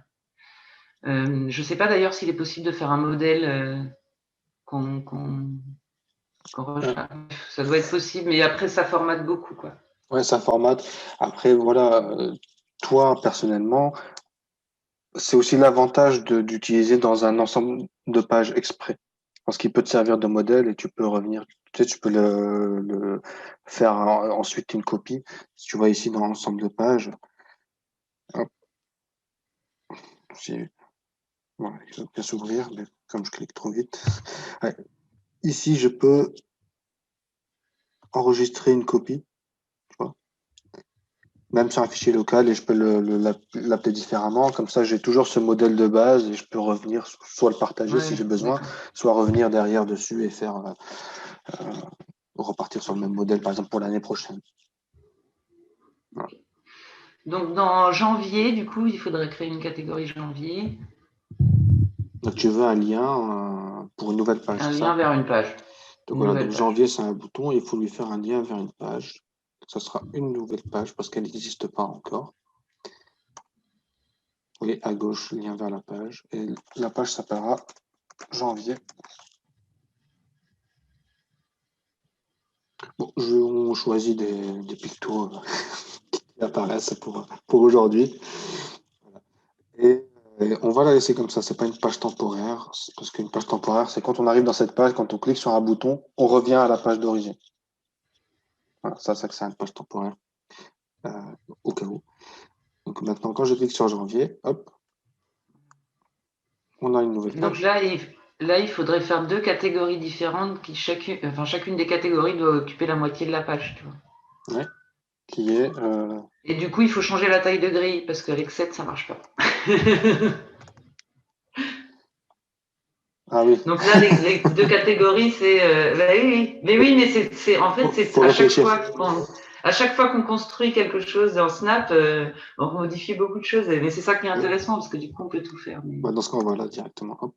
Je sais pas d'ailleurs s'il est possible de faire un modèle qu'on recherche. Ça doit être possible, mais après ça formate beaucoup, quoi. Ouais, ça formate. Après, voilà, toi, personnellement, c'est aussi l'avantage d'utiliser dans un ensemble de pages exprès. Parce qu'il peut te servir de modèle et tu peux revenir, tu sais, tu peux le faire ensuite une copie. Si tu vois ici dans l'ensemble de pages, hop, voilà, il va bien s'ouvrir, mais comme je clique trop vite. Ouais. Ici, je peux enregistrer une copie, tu vois, même sur un fichier local et je peux l'appeler différemment. Comme ça, j'ai toujours ce modèle de base et je peux revenir, soit le partager si Ouais, j'ai besoin, soit revenir derrière dessus et faire repartir sur le même modèle, par exemple, pour l'année prochaine. Voilà. Donc dans janvier, du coup, il faudrait créer une catégorie janvier. Donc, tu veux un lien pour une nouvelle page, Un c'est lien ça? vers une page. Donc, Une voilà, nouvelle donc page. janvier, c'est un bouton, il faut lui faire un lien vers une page. Ça sera une nouvelle page parce qu'elle n'existe pas encore. Et à gauche, lien vers la page. Et la page s'appellera janvier. Bon, on choisit des pictos qui apparaissent pour aujourd'hui. Et on va la laisser comme ça. C'est pas une page temporaire. Parce qu'une page temporaire, c'est quand on arrive dans cette page, quand on clique sur un bouton, on revient à la page d'origine. Voilà, ça c'est une page temporaire. Au cas où. Donc maintenant, quand je clique sur janvier, hop, on a une nouvelle Donc page. là, il faudrait faire deux catégories différentes qui chacune des catégories doit occuper la moitié de la page, tu vois. Ouais, qui est. Et du coup, il faut changer la taille de grille parce qu'avec 7, ça marche pas. Ah oui, Donc là, les deux catégories, c'est. Bah oui, mais oui, mais en fait, c'est faut réfléchir. à chaque fois qu'on construit quelque chose dans Snap, on modifie beaucoup de choses. Mais c'est ça qui est intéressant parce que du coup, on peut tout faire. Mais... Ouais, dans ce cas, on va là directement. Hop.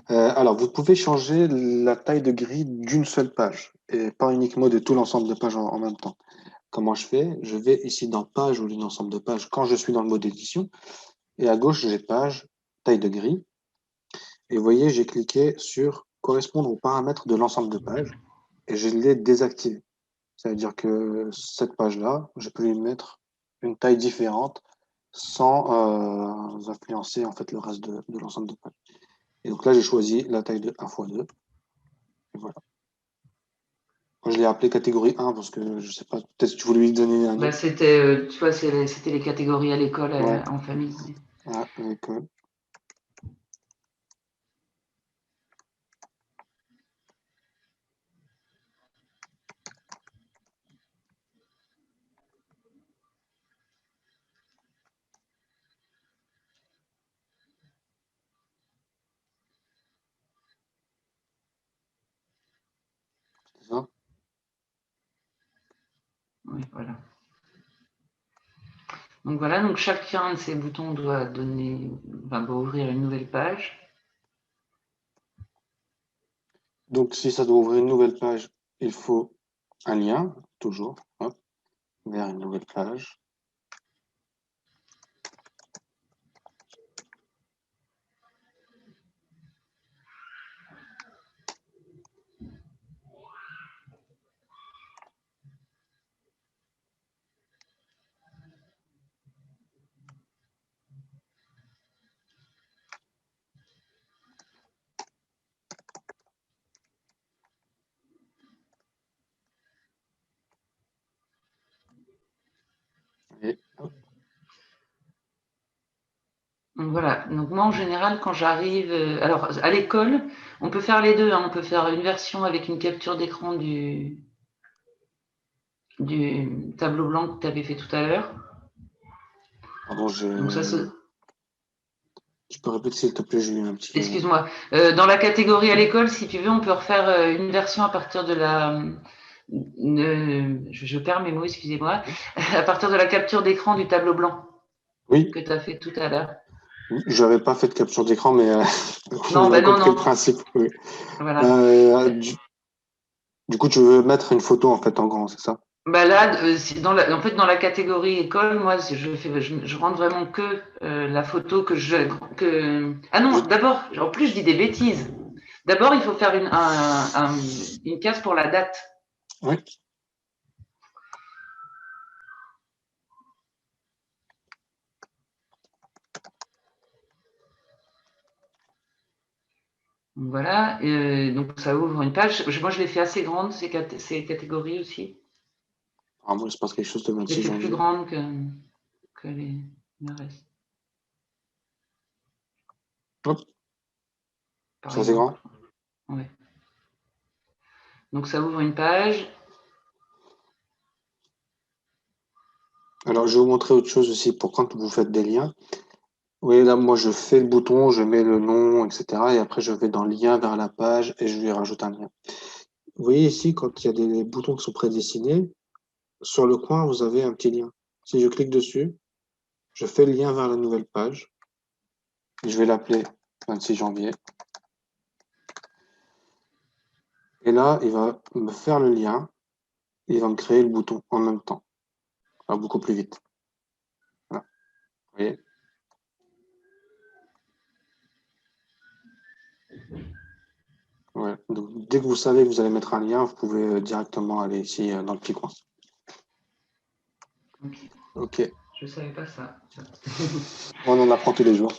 Alors, vous pouvez changer la taille de grille d'une seule page et pas uniquement de tout l'ensemble de pages en même temps. Comment je fais? Je vais ici dans Page au lieu d'ensemble de pages quand je suis dans le mode édition. Et à gauche, j'ai Page, taille de grille. Et vous voyez, j'ai cliqué sur correspondre aux paramètres de l'ensemble de pages et je l'ai désactivé. Ça veut dire que cette page-là, je peux lui mettre une taille différente sans influencer en fait le reste de l'ensemble de pages. Et donc là, j'ai choisi la taille de 1x2. Et voilà. Moi, je l'ai appelé catégorie 1 parce que je sais pas, peut-être que tu voulais lui donner un Bah, autre. c'était, tu vois, c'était les catégories à l'école Ouais, en famille. à l'école. C'est ça. Oui, voilà. Donc voilà, donc chacun de ces boutons doit ouvrir une nouvelle page. Donc, si ça doit ouvrir une nouvelle page, il faut un lien, toujours, hop, vers une nouvelle page. Et hop, Donc voilà, donc moi en général quand j'arrive, alors à l'école, on peut faire les deux, hein. On peut faire une version avec une capture d'écran du tableau blanc que tu avais fait tout à l'heure. pardon, Donc ça se... tu peux répéter s'il te plaît, j'ai eu un petit. Excuse-moi. Dans la catégorie à l'école, si tu veux, on peut refaire une version à partir de la... je perds mes mots, excusez-moi. À partir de la capture d'écran du tableau blanc Oui, que tu as fait tout à l'heure. j'avais pas fait de capture d'écran, mais Non, on a ben non, compris le non. principe. Oui. Voilà. Euh, du- Du coup, tu veux mettre une photo en fait en grand, c'est ça? Bah là, en fait, dans la catégorie école, moi, je rentre vraiment que la photo Ah Je- non, d'abord, en plus, je dis des bêtises. D'abord, il faut faire une case pour la date. Oui. Donc voilà, donc ça ouvre une page. Moi, je l'ai fait assez grande, ces catégories aussi. Ah, moi, je pense quelque chose de Je l'ai 26 fait plus janvier. grande que le reste, Hop, par ça c'est exemple. grand. Ouais. Donc ça ouvre une page. Alors, je vais vous montrer autre chose aussi pour quand vous faites des liens. Oui, là, moi, je fais le bouton, je mets le nom, etc. Et après, je vais dans lien vers la page et je lui rajoute un lien. Vous voyez ici, quand il y a des boutons qui sont prédessinés, sur le coin, vous avez un petit lien. Si je clique dessus, je fais le lien vers la nouvelle page. Et je vais l'appeler 26 janvier. Et là, il va me faire le lien et il va me créer le bouton en même temps. Alors, beaucoup plus vite. Voilà. Vous voyez? Ouais. Donc, dès que vous savez que vous allez mettre un lien, vous pouvez directement aller ici dans le petit coin. Ok. OK. Je savais pas ça. On en apprend tous les jours.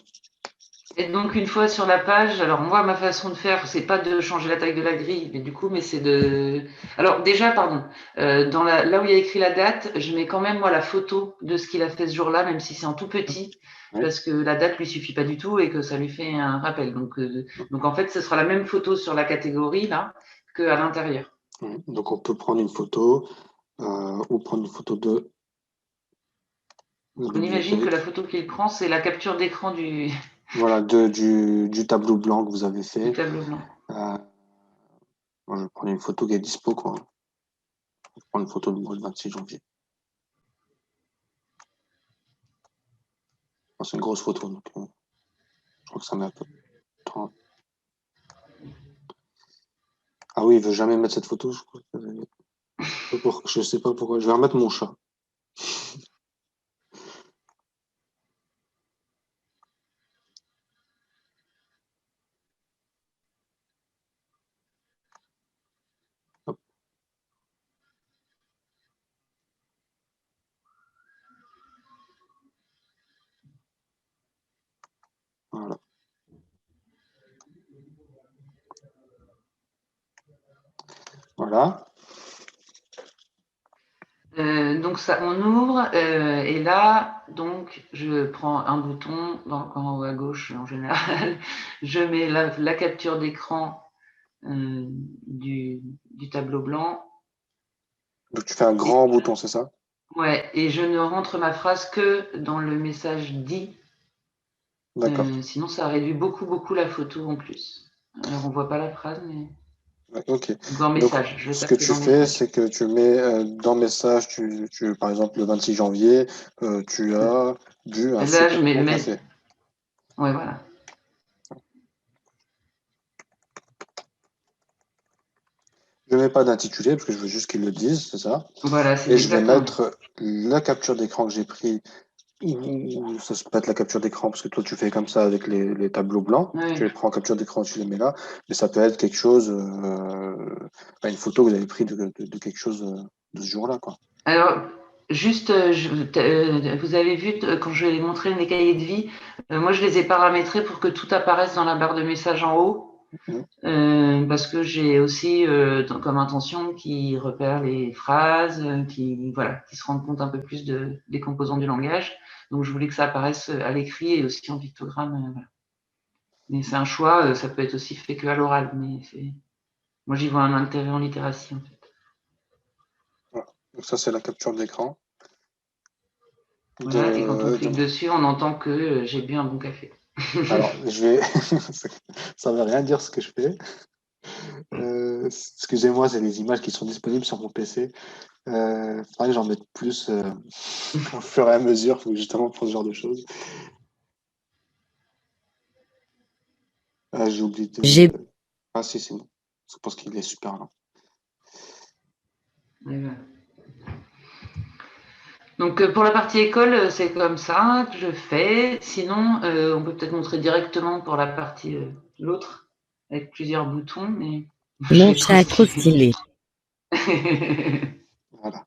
Et donc une fois sur la page, alors moi ma façon de faire, c'est pas de changer la taille de la grille, mais c'est de. Alors déjà, pardon, là où il y a écrit la date, je mets quand même moi la photo de ce qu'il a fait ce jour-là, même si c'est en tout petit, Oui. parce que la date lui suffit pas du tout et que ça lui fait un rappel. Donc en fait, ce sera la même photo sur la catégorie là qu'à l'intérieur. Oui. Donc, on peut prendre une photo ou prendre une photo de la On imagine que la bibliothèque. photo qu'il prend, c'est la capture d'écran Voilà, du tableau blanc que vous avez du fait. tableau blanc. Moi, je vais prendre une photo qui est dispo, quoi. Je vais prendre une photo de moi le 26 janvier. Enfin, c'est une grosse photo, donc je crois que ça met un peu de temps. Ah oui, il veut jamais mettre cette photo, je crois. Je sais pas pourquoi. Je vais remettre mon chat. Hop, voilà. Voilà. Donc ça, on ouvre et là, donc je prends un bouton dans le coin en haut à gauche en général. Je mets la capture d'écran du tableau blanc. Donc, tu fais un Et, grand bouton, c'est ça? ouais, et je ne rentre ma phrase que dans le message dit. D'accord. Sinon, ça réduit beaucoup la photo en plus. Alors on voit pas la phrase, mais Ouais, ok. dans Donc, message, je le ce que tape que tu dans fais, message. c'est que tu mets dans message, par exemple, le 26 janvier, tu as bu un Là, je super mets bon le café. Ouais, voilà. Je ne mets pas d'intitulé parce que je veux juste qu'ils le disent, c'est ça. Voilà, c'est Et je vais exactement. mettre la capture d'écran que j'ai pris, ou ça peut être la capture d'écran parce que toi tu fais comme ça avec les tableaux blancs. Tu Ouais. les prends en capture d'écran, tu les mets là. Mais ça peut être quelque chose, une photo que vous avez pris de quelque chose de ce jour-là, quoi. Alors, juste, vous avez vu quand je vais montrer mes cahiers de vie, moi je les ai paramétrés pour que tout apparaisse dans la barre de messages en haut, Mhm. parce que j'ai aussi comme intention qu'ils repèrent les phrases, voilà, qui se rendent compte un peu plus des composants du langage. Donc je voulais que ça apparaisse à l'écrit et aussi en pictogramme. Voilà. Mais c'est un choix, ça peut être aussi fait que à l'oral, mais moi j'y vois un intérêt en littératie en fait. Voilà. Donc ça, c'est la capture d'écran Voilà, et quand on de clique dessus, on entend que j'ai bu un bon café. Alors, je vais. Ça ne veut rien dire ce que je fais. Excusez-moi, c'est des images qui sont disponibles sur mon PC. Faudrait que j'en mette plus au fur et à mesure, justement pour ce genre de choses. J'ai oublié J'ai de. Ah si, c'est bon. Je pense qu'il est super là. Et voilà. Donc pour la partie école, c'est comme ça que je fais. Sinon, on peut peut-être montrer directement pour la partie l'autre, avec plusieurs boutons, mais Mon chat est trop stylé. Voilà.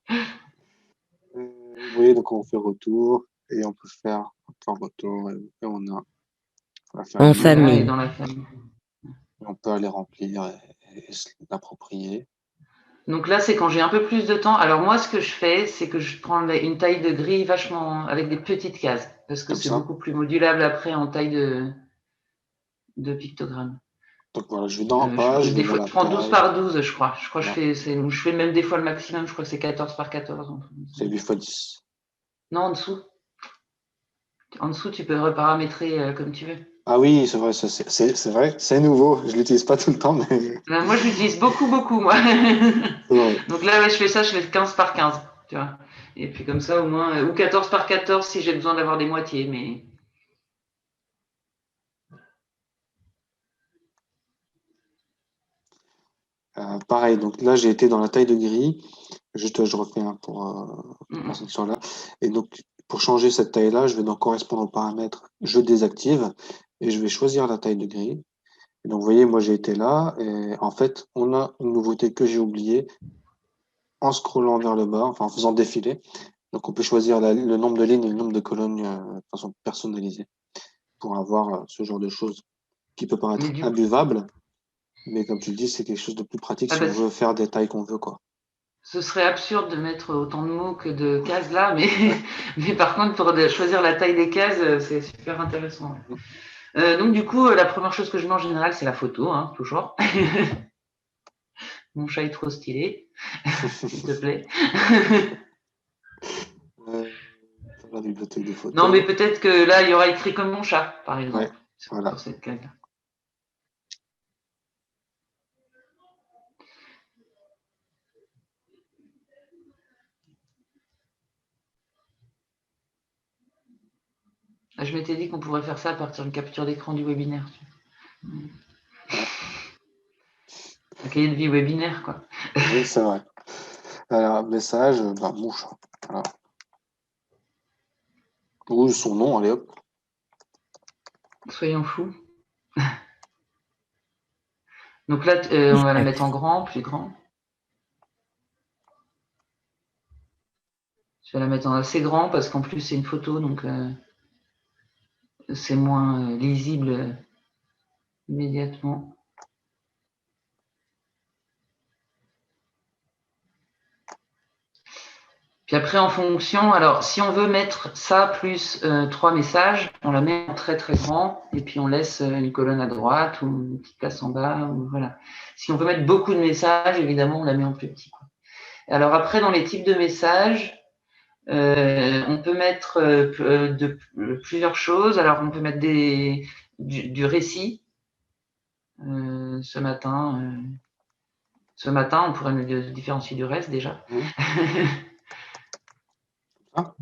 Vous voyez, donc on fait retour et on peut faire encore retour et on a la En famille. famille. Et dans la famille. On peut aller remplir et se l'approprier. Donc là, c'est quand j'ai un peu plus de temps. Alors moi, ce que je fais, c'est que je prends une taille de grille vachement avec des petites cases, parce que Comme c'est ça. beaucoup plus modulable après en taille de pictogramme. Donc voilà, je vais dans la page, je Des mets fois, la je prends 12 taille. par 12, je crois. Je crois que Ouais. je fais même des fois le maximum, je crois que c'est 14 par 14. C'est 8 x 10. Non, en dessous. En dessous, tu peux reparamétrer comme tu veux. Ah oui, c'est vrai, c'est vrai, c'est nouveau. Je l'utilise pas tout le temps, mais Moi, je l'utilise beaucoup, moi. c'est vrai. Donc là, ouais, je fais ça, je fais 15 par 15, tu vois. Et puis comme ça, au moins, ou 14 par 14 si j'ai besoin d'avoir des moitiés, mais... Pareil, donc là j'ai été dans la taille de grille. Juste, je refais un pour personnes qui sont là. Et donc, pour changer cette taille-là, je vais dans correspondre aux paramètres, je désactive et je vais choisir la taille de grille. Et donc, vous voyez, moi j'ai été là et en fait, on a une nouveauté que j'ai oubliée en scrollant vers le bas, enfin en faisant défiler. Donc, on peut choisir le nombre de lignes et le nombre de colonnes de façon personnalisée pour avoir ce genre de choses qui peut paraître Mais du coup, imbuvable. Mais comme tu le dis, c'est quelque chose de plus pratique ah si bah, on veut faire des tailles qu'on veut, quoi. ce serait absurde de mettre autant de mots que de cases là, mais, Ouais. mais par contre, pour choisir la taille des cases, c'est super intéressant. Donc du coup, la première chose que je mets en général, c'est la photo, hein, toujours. Mon chat est trop stylé, s'il te plaît. La bibliothèque de Non, mais photos. peut-être que là, il y aura écrit comme mon chat, par Ouais, exemple, voilà. sur cette case-là. Je m'étais dit qu'on pourrait faire ça à partir d'une capture d'écran du webinaire. Ouais. Un cahier de vie webinaire, quoi. Oui, c'est vrai. Alors, message, bah, mouche. Voilà. Ou son nom, allez hop. Soyons fous. Donc là, on va la mettre en grand, plus grand. Je vais la mettre en assez grand parce qu'en plus, c'est une photo, donc c'est moins lisible immédiatement. Puis après, en fonction, alors si on veut mettre ça plus 3 messages, on la met en très très grand et puis on laisse une colonne à droite ou une petite place en bas. Ou, voilà. Si on veut mettre beaucoup de messages, évidemment, on la met en plus petit, quoi. Alors après, dans les types de messages, on peut mettre plusieurs choses. Alors on peut mettre du récit. Ce matin, on pourrait le différencier du reste déjà. Mmh. Ah.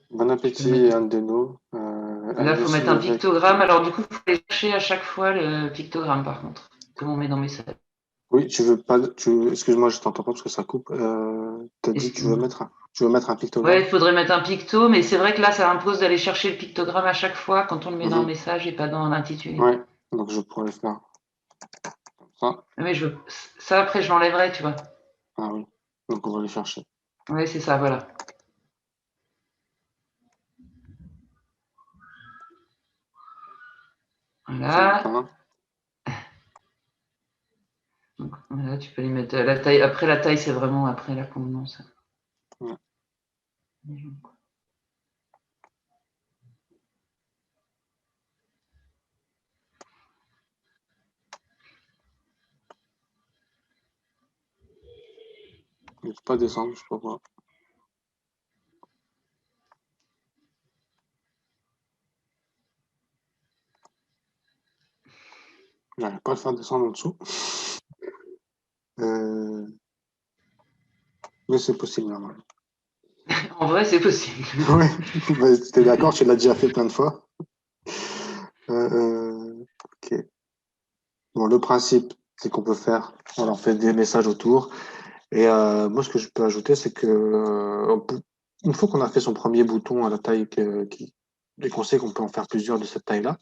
Bon appétit, un de nous. Là, il faut mettre un pictogramme. Alors, du coup, il faut aller chercher à chaque fois le pictogramme, par contre, comme on met dans message. Oui, tu veux pas. Excuse-moi, je t'entends pas parce que ça coupe. T'as dit que tu veux mettre un pictogramme. Ouais, il faudrait mettre un picto, mais c'est vrai que là, ça impose d'aller chercher le pictogramme à chaque fois quand on le met dans le message et pas dans l'intitulé. Ouais, donc je pourrais le faire comme ça. Mais ça, après, je l'enlèverai, tu vois. Ah oui, donc on va aller chercher. Oui, c'est ça, voilà. Voilà. Donc, voilà, tu peux les mettre la taille. Après, la taille, c'est vraiment après la convenance. Ouais. Je ne peux pas descendre, je sais pas pourquoi. J'arrive pas à le faire descendre en dessous. Mais c'est possible, normalement. En vrai, c'est possible. Ouais, bah, t'es d'accord, tu l'as déjà fait plein de fois. Ok. Bon, le principe, c'est qu'on peut faire, on leur fait des messages autour. Et moi, ce que je peux ajouter, c'est que une fois qu'on a fait son premier bouton à la taille les conseils qu'on peut en faire plusieurs de cette taille-là,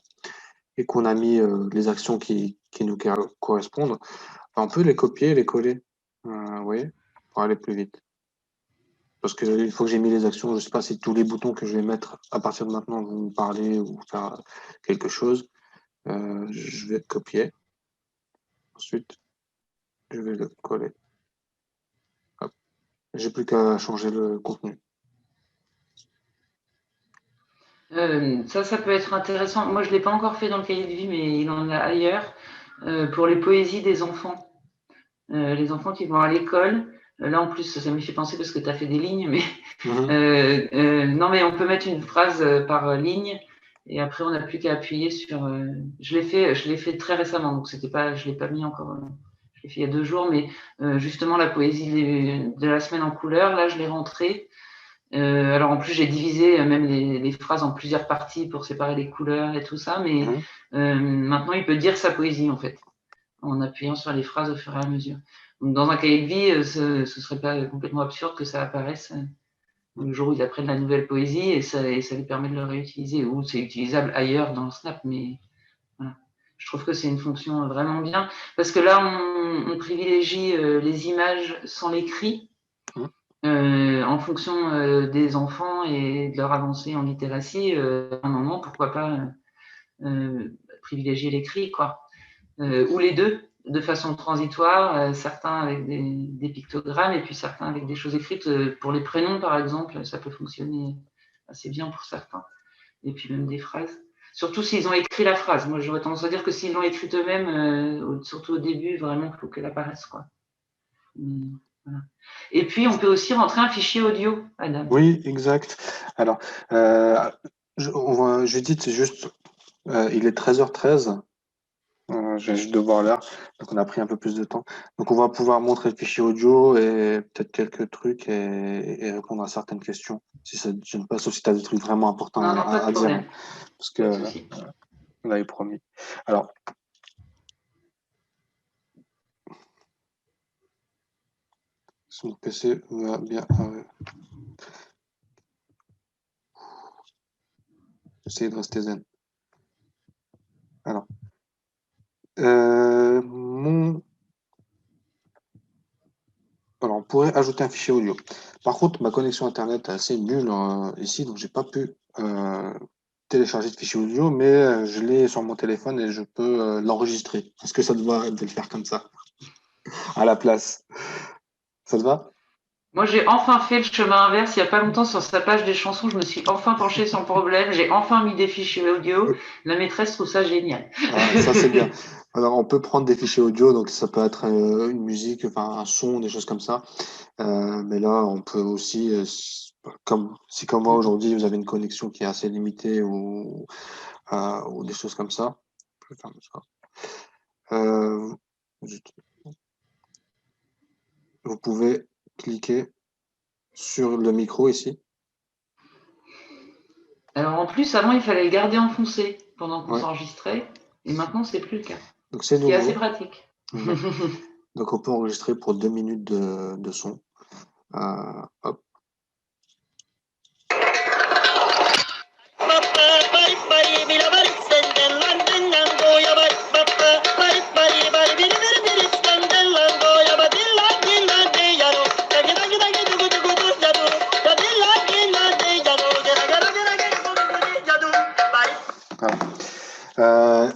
et qu'on a mis les actions qui nous correspondent, on peut les copier et les coller, vous voyez, pour aller plus vite. Parce que il faut que j'ai mis les actions. Je ne sais pas si tous les boutons que je vais mettre à partir de maintenant vont me parler ou faire quelque chose. Je vais copier. Ensuite, je vais le coller. Hop. J'ai plus qu'à changer le contenu. Ça peut être intéressant. Moi, je ne l'ai pas encore fait dans le cahier de vie, mais il en a ailleurs. Pour les poésies des enfants. Les enfants qui vont à l'école. Là, en plus, ça me fait penser parce que tu as fait des lignes, mais non, mais on peut mettre une phrase par ligne et après, on n'a plus qu'à appuyer sur. Je l'ai fait très récemment, donc c'était pas, je l'ai pas mis encore. Je l'ai fait il y a 2 jours, mais justement, la poésie de la semaine en couleur, là, je l'ai rentrée. Alors en plus, j'ai divisé même les phrases en plusieurs parties pour séparer les couleurs et tout ça, mais maintenant, il peut dire sa poésie en fait, en appuyant sur les phrases au fur et à mesure. Donc, dans un cahier de vie, ce serait pas complètement absurde que ça apparaisse le jour où ils apprennent la nouvelle poésie et ça lui permet de le réutiliser, ou c'est utilisable ailleurs dans le Snap, mais voilà. Je trouve que c'est une fonction vraiment bien, parce que là, on privilégie les images sans l'écrit, en fonction des enfants et de leur avancée en littératie. À un moment, pourquoi pas privilégier l'écrit, quoi. Ou les deux, de façon transitoire, certains avec des pictogrammes et puis certains avec des choses écrites. Pour les prénoms, par exemple, ça peut fonctionner assez bien pour certains. Et puis même des phrases. Surtout s'ils ont écrit la phrase. Moi, j'aurais tendance à dire que s'ils l'ont écrite eux-mêmes, surtout au début, vraiment, il faut qu'elle apparaisse, quoi. Voilà. Et puis, on peut aussi rentrer un fichier audio, Adam. Oui, exact. Alors, Judith, c'est juste, il est 13h13. Je vais juste devoir l'heure. Donc, on a pris un peu plus de temps. Donc, on va pouvoir montrer le fichier audio et peut-être quelques trucs et répondre à certaines questions. Si ça ne te gêne pas, sauf si tu as des trucs vraiment importants Non, pas de à dire. problème. Parce que on avait promis. Alors, si mon PC va bien. J'essaie de rester zen. Alors, alors, on pourrait ajouter un fichier audio. Par contre, ma connexion Internet est assez nulle ici, donc j'ai pas pu télécharger de fichier audio, mais je l'ai sur mon téléphone et je peux l'enregistrer. Est-ce que ça te va de le faire comme ça, à la place? Ça te va? Moi, j'ai enfin fait le chemin inverse. Il n'y a pas longtemps, sur sa page des chansons, je me suis enfin penchée sur le problème. J'ai enfin mis des fichiers audio. La maîtresse trouve ça génial. Ah, ça, c'est bien. Alors, on peut prendre des fichiers audio, donc ça peut être une musique, enfin un son, des choses comme ça. Mais là, on peut aussi, si comme moi aujourd'hui, vous avez une connexion qui est assez limitée ou des choses comme ça. Je vais faire ça. Vous pouvez cliquer sur le micro ici. Alors en plus, avant, il fallait le garder enfoncé pendant qu'on s'enregistrait. Et maintenant, c'est plus le cas. Donc c'est nouveau. Ce qui est assez pratique. Donc on peut enregistrer pour 2 minutes de son. Hop.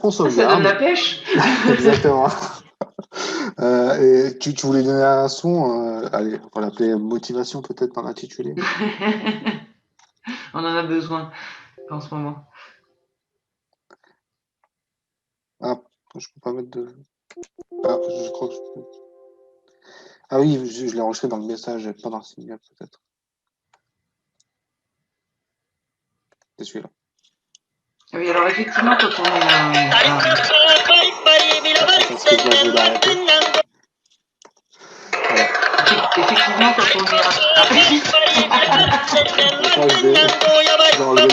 On sauvegarde. Ça donne la pêche. Exactement. Et tu voulais donner un son, allez, on va l'appeler motivation peut-être dans l'intitulé. On en a besoin en ce moment. Ah, je peux pas mettre de. Ah, je crois que je peux. Ah oui, je l'ai enregistré dans le message, pas dans le signal peut-être. C'est celui-là. Oui, alors effectivement, quand on est effectivement, quand on est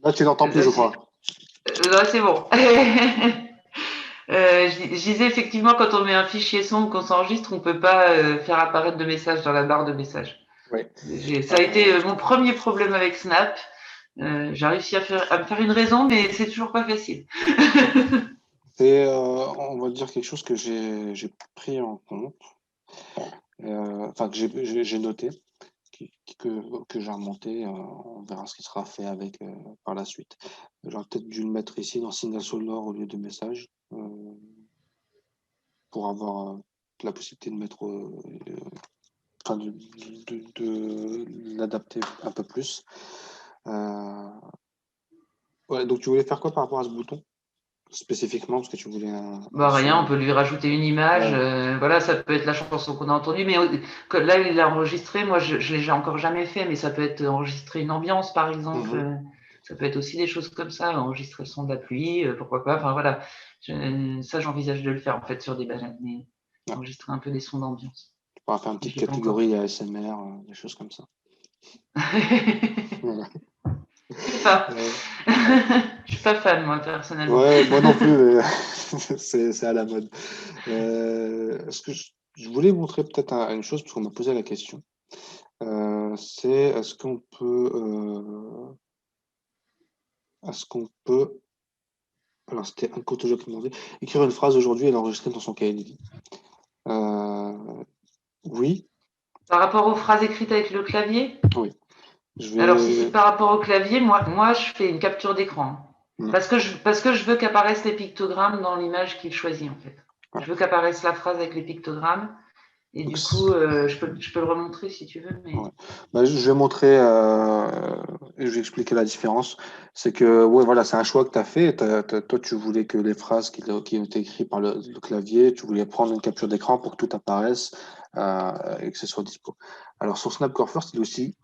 Là, tu n'entends plus, je crois. Non, c'est bon. Je disais effectivement, quand on met un fichier son qu'on s'enregistre, on ne peut pas faire apparaître de message dans la barre de message. Oui. Ça a été mon premier problème avec Snap. J'ai réussi à me faire une raison, mais c'est toujours pas facile. C'est, on va dire quelque chose que j'ai pris en compte, enfin que j'ai noté, que j'ai remonté. On verra ce qui sera fait avec par la suite. J'aurais peut-être dû le mettre ici dans signal sonore au lieu de message pour avoir la possibilité de mettre, enfin de l'adapter un peu plus. Ouais, donc tu voulais faire quoi par rapport à ce bouton spécifiquement parce que tu voulais un Rien, on son. peut lui rajouter une image. Ouais. Voilà, ça peut être la chanson qu'on a entendue, mais là, il l'a enregistré. Moi, je l'ai encore jamais fait, mais ça peut être enregistrer une ambiance, par exemple. Mhm. Ça peut être aussi des choses comme ça, enregistrer le son de la pluie, pourquoi pas. Enfin voilà, ça, j'envisage de le faire en fait sur des bananes, mais Ouais. enregistrer un peu des sons d'ambiance. Tu pourras faire une Mais petite je l'ai pas encore catégorie ASMR, des choses comme ça. fait. Voilà. Je sais pas. Euh, Je suis pas fan, moi, personnellement. ouais, moi non plus, mais c'est à la mode. Ce que je voulais montrer peut-être une chose, parce qu'on m'a posé la question, c'est est-ce qu'on peut, alors c'était un cotojo qui demandait, écrire une phrase aujourd'hui et l'enregistrer dans son cahier de vie. Oui, Par rapport aux phrases écrites avec le clavier, oui. Je alors si c'est vais. par rapport au clavier, moi je fais une capture d'écran. Hmm. Parce que je veux qu'apparaissent les pictogrammes dans l'image qu'il choisit en fait. Voilà. Je veux qu'apparaisse la phrase avec les pictogrammes. Et Donc, du coup, je peux le remontrer si tu veux. Mais... ouais. Bah, je vais montrer et je vais expliquer la différence. C'est que, ouais, voilà, c'est un choix que tu as fait. Toi, tu voulais que les phrases qui ont été écrites par le clavier, tu voulais prendre une capture d'écran pour que tout apparaisse et que ce soit dispo. Alors, sur Snap Core First, il est aussi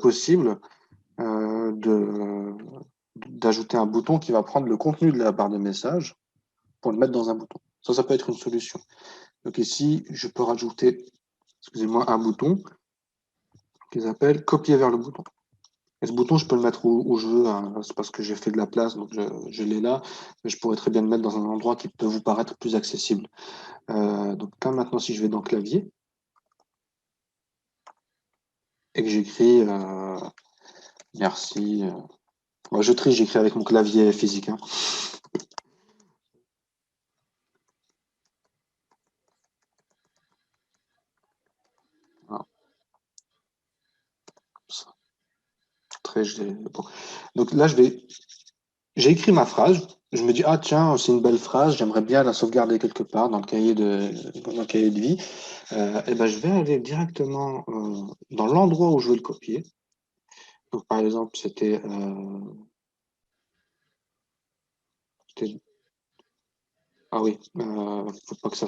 possible d'ajouter un bouton qui va prendre le contenu de la barre de message pour le mettre dans un bouton. Ça peut être une solution. Donc ici, je peux rajouter, excusez-moi, un bouton qui s'appelle copier vers le bouton. Et ce bouton, je peux le mettre où je veux, hein. C'est parce que j'ai fait de la place, donc je l'ai là. Mais je pourrais très bien le mettre dans un endroit qui peut vous paraître plus accessible. Donc là, maintenant, si je vais dans clavier et que j'écris merci. Moi, je trie, j'écris avec mon clavier physique, hein. Voilà. Ça. Bon. Donc là, j'ai écrit ma phrase. Je me dis, ah tiens, c'est une belle phrase, j'aimerais bien la sauvegarder quelque part dans le cahier de vie. Et ben, je vais aller directement dans l'endroit où je veux le copier. Donc, par exemple, ah oui, faut pas que ça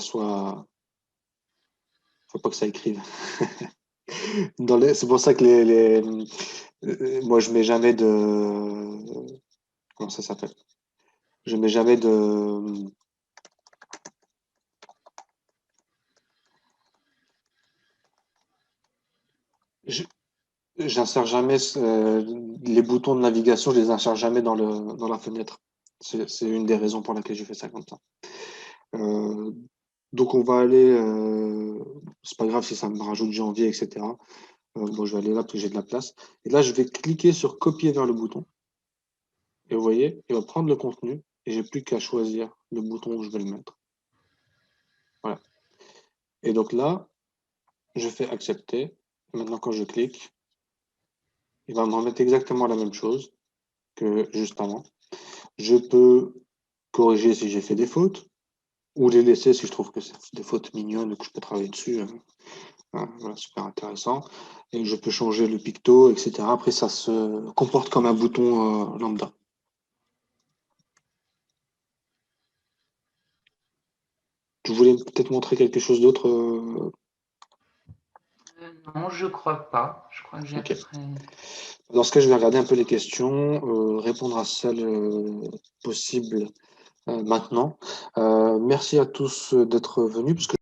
écrive. C'est pour ça que moi, je mets jamais comment ça s'appelle? Je mets jamais je- J'insère jamais les boutons de navigation, je les insère jamais dans la fenêtre. C'est une des raisons pour laquelle j'ai fait ça comme ça. Euh, donc on va aller, c'est pas grave si ça me rajoute janvier, etc. Bon, je vais aller là parce que j'ai de la place. Et là, je vais cliquer sur copier vers le bouton. Et vous voyez, il va prendre le contenu et j'ai plus qu'à choisir le bouton où je vais le mettre. Voilà. Et donc là, je fais accepter. Maintenant, quand je clique, il va me remettre exactement la même chose que juste avant. Je peux corriger si j'ai fait des fautes ou les laisser si je trouve que c'est des fautes mignonnes et que je peux travailler dessus. Voilà, super intéressant. Et je peux changer le picto, etc. Après, ça se comporte comme un bouton lambda. Tu voulais peut-être montrer quelque chose d'autre Non, je crois pas. Je crois que j'ai à Ok. peu près. Dans ce cas, je vais regarder un peu les questions, répondre à celles possibles maintenant. Merci à tous d'être venus, parce que